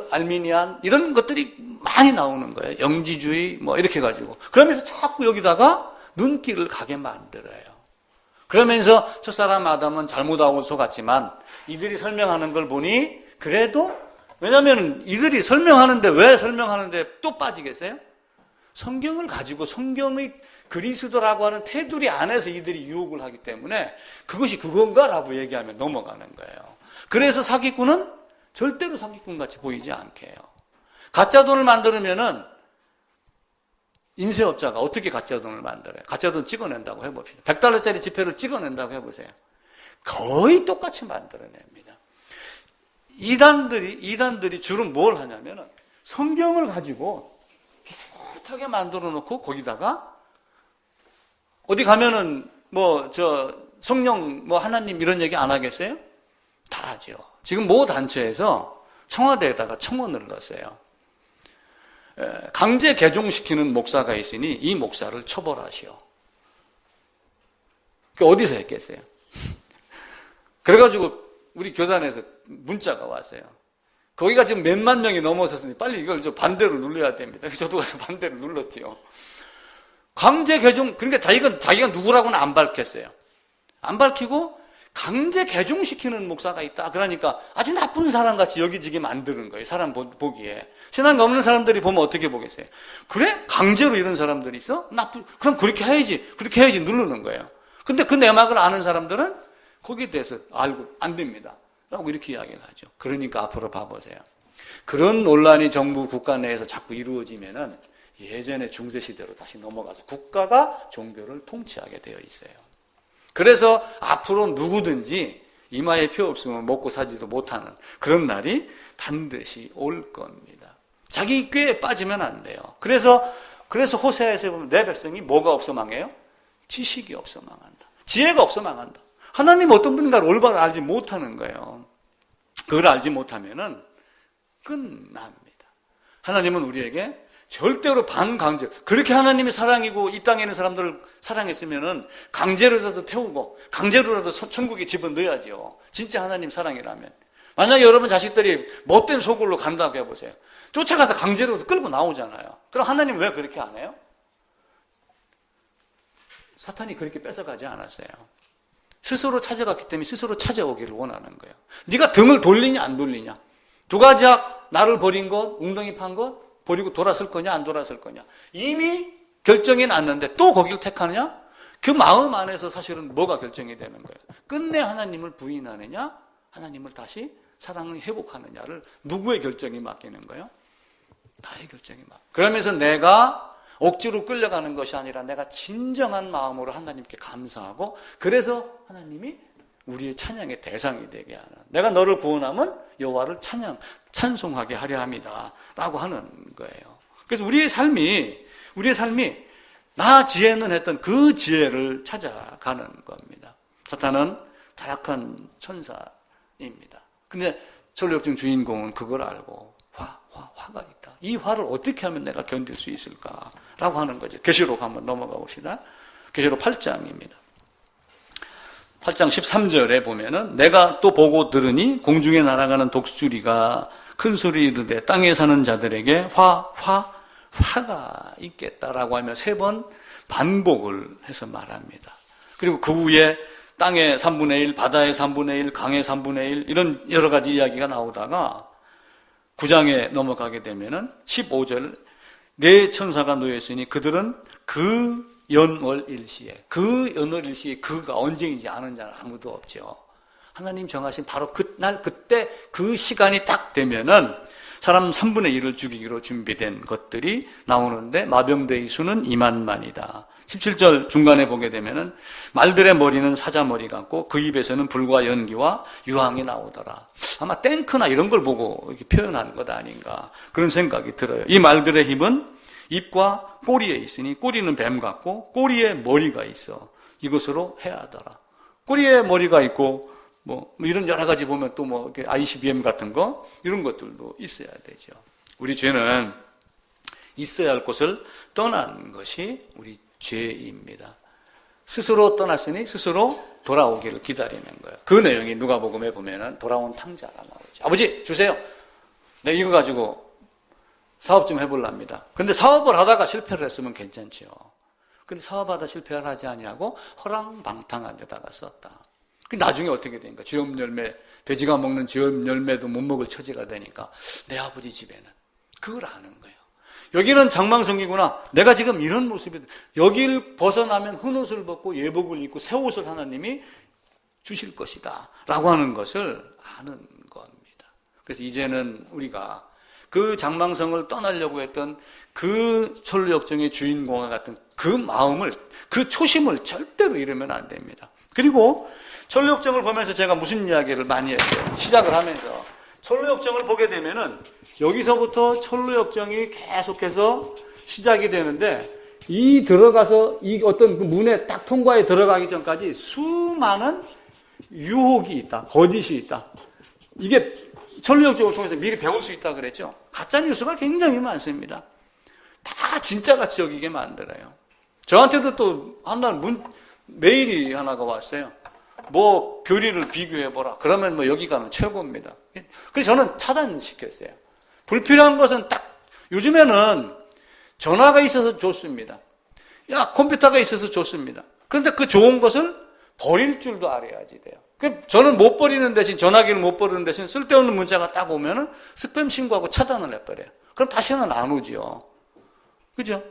알미니안 이런 것들이 많이 나오는 거예요. 영지주의 이렇게 가지고 그러면서 자꾸 여기다가 눈길을 가게 만들어요. 그러면서 첫사람 아담은 잘못하고 속았지만 이들이 설명하는 걸 보니 그래도 왜냐하면 이들이 설명하는데 왜 설명하는데 또 빠지겠어요? 성경을 가지고 성경의 그리스도라고 하는 테두리 안에서 이들이 유혹을 하기 때문에 그것이 그건가라고 얘기하면 넘어가는 거예요. 그래서 사기꾼은 절대로 사기꾼 같이 보이지 않게 해요. 가짜 돈을 만들면은 인쇄업자가 어떻게 가짜 돈을 만들어요? 가짜 돈 찍어낸다고 해봅시다. $100짜리 지폐를 찍어낸다고 해보세요. 거의 똑같이 만들어냅니다. 이단들이 주로 뭘 하냐면은 성경을 가지고 비슷하게 만들어 놓고 거기다가 어디 가면은 성령 하나님 이런 얘기 안 하겠어요? 다 하죠. 지금 모 단체에서 청와대에다가 청원을 넣었어요. 강제 개종시키는 목사가 있으니 이 목사를 처벌하시오. 어디서 했겠어요? 그래가지고 우리 교단에서 문자가 왔어요. 거기가 지금 몇만 명이 넘어섰으니 빨리 이걸 반대로 눌러야 됩니다. 그래서 저도 가서 반대로 눌렀지요. 강제 개종, 그러니까 자기가 누구라고는 안 밝혔어요. 안 밝히고 강제 개종시키는 목사가 있다. 그러니까 아주 나쁜 사람같이 여기지게 만드는 거예요. 사람 보기에. 신앙이 없는 사람들이 보면 어떻게 보겠어요? 그래? 강제로 이런 사람들이 있어? 그럼 그렇게 해야지 누르는 거예요. 근데 그 내막을 아는 사람들은 거기에 대해서 알고 안 됩니다. 라고 이렇게 이야기를 하죠. 그러니까 앞으로 봐보세요. 그런 논란이 정부 국가 내에서 자꾸 이루어지면은 예전의 중세시대로 다시 넘어가서 국가가 종교를 통치하게 되어 있어요. 그래서 앞으로 누구든지 이마에 표 없으면 먹고 사지도 못하는 그런 날이 반드시 올 겁니다. 자기 꾀에 빠지면 안 돼요. 그래서 호세아에서 보면 내 백성이 뭐가 없어 망해요? 지식이 없어 망한다. 지혜가 없어 망한다. 하나님 어떤 분인가를 올바로 알지 못하는 거예요. 그걸 알지 못하면은 끝납니다. 하나님은 우리에게 절대로 반강제, 그렇게 하나님이 사랑이고 이 땅에 있는 사람들을 사랑했으면은 강제로라도 태우고 강제로라도 천국에 집어넣어야죠. 진짜 하나님 사랑이라면. 만약에 여러분 자식들이 못된 소굴로 간다고 해보세요. 쫓아가서 강제로도 끌고 나오잖아요. 그럼 하나님 왜 그렇게 안 해요? 사탄이 그렇게 뺏어가지 않았어요. 스스로 찾아갔기 때문에 스스로 찾아오기를 원하는 거예요. 네가 등을 돌리냐 안 돌리냐. 두 가지 나를 버린 것, 웅덩이 판 것, 버리고 돌아설 거냐 안 돌아설 거냐. 이미 결정이 났는데 또 거기를 택하느냐? 그 마음 안에서 사실은 뭐가 결정이 되는 거예요. 끝내 하나님을 부인하느냐, 하나님을 다시 사랑을 회복하느냐를 누구의 결정이 맡기는 거예요? 나의 결정이 그러면서 내가 억지로 끌려가는 것이 아니라 내가 진정한 마음으로 하나님께 감사하고, 그래서 하나님이 우리의 찬양의 대상이 되게 하는, 내가 너를 구원하면 여호와를 찬송하게 하려 합니다 라고 하는 거예요. 그래서 우리의 삶이 나 지혜는 했던 그 지혜를 찾아가는 겁니다. 사탄은 타락한 천사입니다. 근데 전력중 주인공은 그걸 알고 화가 있다. 이 화를 어떻게 하면 내가 견딜 수 있을까라고 하는 거죠. 계시록 한번 넘어가 봅시다. 계시록 8장입니다. 8장 13절에 보면은 내가 또 보고 들으니 공중에 날아가는 독수리가 큰 소리 이르되 땅에 사는 자들에게 화가 있겠다라고 하며 3번 반복을 해서 말합니다. 그리고 그 후에 땅의 3분의 1, 바다의 3분의 1, 강의 3분의 1 이런 여러 가지 이야기가 나오다가 9장에 넘어가게 되면은 15절 네 천사가 놓여있으니 그들은 그 연월일시에, 그 연월일시에 그가 언제인지 아는 자는 아무도 없죠. 하나님 정하신 바로 그날 그때 그 시간이 딱 되면은 사람 3분의 1을 죽이기로 준비된 것들이 나오는데 마병대의 수는 2만만이다. 17절 중간에 보게 되면은 말들의 머리는 사자머리 같고 그 입에서는 불과 연기와 유황이 나오더라. 아마 탱크나 이런 걸 보고 이렇게 표현하는 것 아닌가 그런 생각이 들어요. 이 말들의 힘은 입과 꼬리에 있으니 꼬리는 뱀 같고 꼬리에 머리가 있어 이것으로 해하더라. 꼬리에 머리가 있고 뭐 이런 여러 가지 보면 또 뭐 ICBM 같은 거 이런 것들도 있어야 되죠. 우리 죄는 있어야 할 곳을 떠난 것이 우리 죄입니다. 스스로 떠났으니 스스로 돌아오기를 기다리는 거예요. 그 내용이 누가복음에 보면은 돌아온 탕자가 나오죠. 아버지 주세요. 내가 이거 가지고 사업 좀 해볼랍니다. 근데 사업을 하다가 실패를 했으면 괜찮죠. 근데 사업하다 실패를 하지 아니하고 허랑방탕한 데다가 썼다. 나중에 어떻게 되니까 쥐엄 열매, 돼지가 먹는 쥐엄 열매도 못 먹을 처지가 되니까 내 아버지 집에는 그걸 아는 거예요. 여기는 장망성이구나. 내가 지금 이런 모습이, 여길 벗어나면 흰옷을 벗고 예복을 입고 새 옷을 하나님이 주실 것이다 라고 하는 것을 아는 겁니다. 그래서 이제는 우리가 그 장망성을 떠나려고 했던 그 천루역정의 주인공과 같은 그 마음을, 그 초심을 절대로 잃으면 안 됩니다. 그리고 천루역정을 보면서 제가 무슨 이야기를 많이 했어요. 시작을 하면서 철로역정을 보게 되면은 여기서부터 철로역정이 계속해서 시작이 되는데 이 들어가서 이 어떤 그 문에 딱 통과에 들어가기 전까지 수많은 유혹이 있다. 거짓이 있다. 이게 철로역정을 통해서 미리 배울 수 있다 그랬죠. 가짜뉴스가 굉장히 많습니다. 다 진짜같이 여기게 만들어요. 저한테도 또 한날 메일이 하나가 왔어요. 뭐 교리를 비교해보라. 그러면 뭐 여기 가면 최고입니다. 그래서 저는 차단시켰어요. 불필요한 것은 딱 요즘에는 전화가 있어서 좋습니다. 야, 컴퓨터가 있어서 좋습니다. 그런데 그 좋은 것을 버릴 줄도 알아야지 돼요. 저는 못 버리는 대신, 전화기를 못 버리는 대신 쓸데없는 문자가 딱 오면은 스팸 신고하고 차단을 해버려요. 그럼 다시는 안 오지요. 그죠?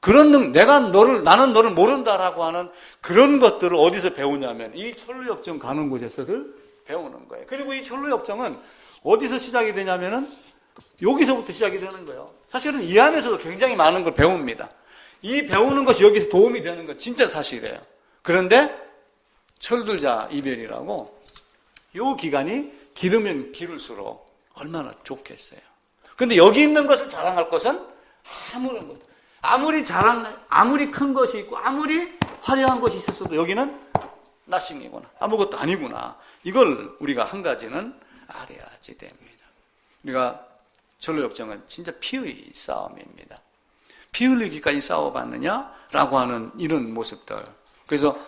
나는 너를 모른다라고 하는 그런 것들을 어디서 배우냐면 이 철로역정 가는 곳에서들 배우는 거예요. 그리고 이 철로역정은 어디서 시작이 되냐면은 여기서부터 시작이 되는 거예요. 사실은 이 안에서도 굉장히 많은 걸 배웁니다. 이 배우는 것이 여기서 도움이 되는 거 진짜 사실이에요. 그런데 철들자 이별이라고 이 기간이 길으면 길을수록 얼마나 좋겠어요. 근데 여기 있는 것을 자랑할 것은 아무런 것. 아무리 큰 것이 있고 아무리 화려한 것이 있었어도 여기는 나싱이구나. 아무것도 아니구나. 이걸 우리가 한 가지는 알아야지 됩니다. 우리가 철로역정은 진짜 피의 싸움입니다. 피 흘리기까지 싸워봤느냐라고 하는 이런 모습들. 그래서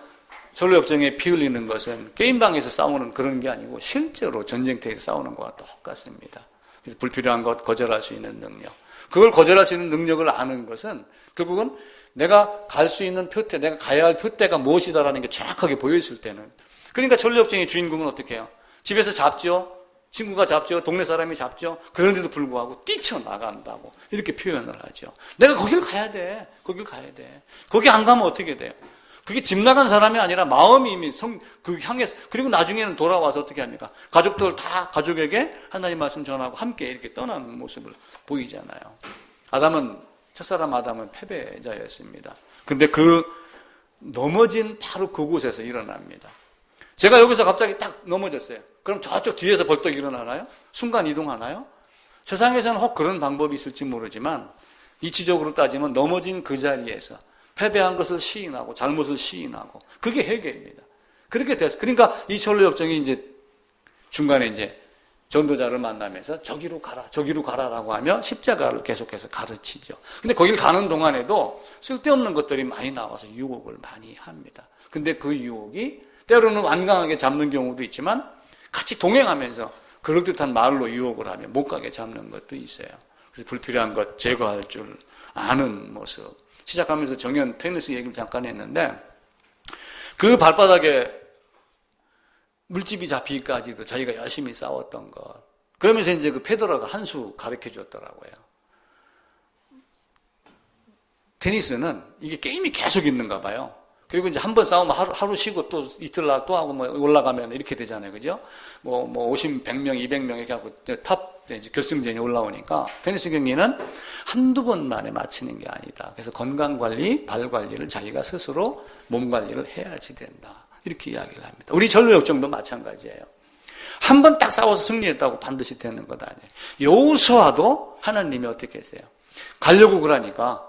철로역정에 피 흘리는 것은 게임방에서 싸우는 그런 게 아니고 실제로 전쟁터에서 싸우는 것과 똑같습니다. 그래서 불필요한 것 거절할 수 있는 능력. 그걸 거절할 수 있는 능력을 아는 것은 결국은 내가 갈 수 있는 표대, 내가 가야 할 표대가 무엇이다라는 게 정확하게 보여있을 때는. 그러니까 철로역정의 주인공은 어떻게 해요? 집에서 잡죠. 친구가 잡죠. 동네 사람이 잡죠. 그런데도 불구하고 뛰쳐나간다고 이렇게 표현을 하죠. 내가 거길 가야 돼. 거길 가야 돼. 거기 안 가면 어떻게 돼요? 그게 집 나간 사람이 아니라 마음이 이미 향해서, 그리고 나중에는 돌아와서 어떻게 합니까? 가족들 다 가족에게 하나님 말씀 전하고 함께 이렇게 떠나는 모습을 보이잖아요. 첫사람 아담은 패배자였습니다. 근데 넘어진 바로 그곳에서 일어납니다. 제가 여기서 갑자기 딱 넘어졌어요. 그럼 저쪽 뒤에서 벌떡 일어나나요? 순간 이동하나요? 세상에서는 혹 그런 방법이 있을지 모르지만 이치적으로 따지면 넘어진 그 자리에서 패배한 것을 시인하고 잘못을 시인하고 그게 회개입니다. 그렇게 됐어요. 그러니까 이 철로역정이 중간에 전도자를 만나면서 저기로 가라라고 하며 십자가를 계속해서 가르치죠. 근데 거길 가는 동안에도 쓸데없는 것들이 많이 나와서 유혹을 많이 합니다. 근데 그 유혹이 때로는 완강하게 잡는 경우도 있지만 같이 동행하면서 그럴듯한 말로 유혹을 하며 못 가게 잡는 것도 있어요. 그래서 불필요한 것 제거할 줄 아는 모습. 시작하면서 정연 테니스 얘기를 잠깐 했는데 그 발바닥에 물집이 잡히기까지도 자기가 열심히 싸웠던 것. 그러면서 그 페더러가 한 수 가르쳐 줬더라고요. 테니스는 이게 게임이 계속 있는가 봐요. 그리고 한 번 싸우면 하루 쉬고 또 이틀날 또 하고 올라가면 이렇게 되잖아요. 그죠? 50, 100명, 200명 이렇게 하고 탑 결승전이 올라오니까 테니스 경기는 한두 번 만에 마치는 게 아니다. 그래서 건강 관리, 발 관리를 자기가 스스로 몸 관리를 해야지 된다. 이렇게 이야기를 합니다. 우리 전로역정도 마찬가지예요. 한 번 딱 싸워서 승리했다고 반드시 되는 것 아니에요. 여호수아도 하나님이 어떻게 했어요? 가려고 그러니까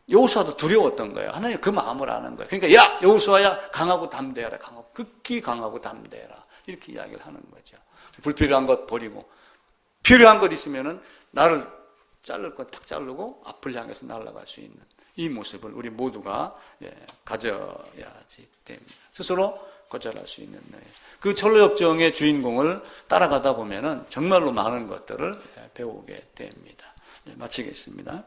여호수아도 두려웠던 거예요. 하나님 그 마음을 아는 거예요. 그러니까 야 여호수아야 강하고 담대해라. 극히 강하고 담대해라. 이렇게 이야기를 하는 거죠. 불필요한 것 버리고 필요한 것 있으면은 나를 자를 것 탁 자르고 앞을 향해서 날아갈 수 있는 이 모습을 우리 모두가 가져야지 됩니다. 스스로 거절할 수 있는 그 철로역정의 주인공을 따라가다 보면은 정말로 많은 것들을 배우게 됩니다. 마치겠습니다.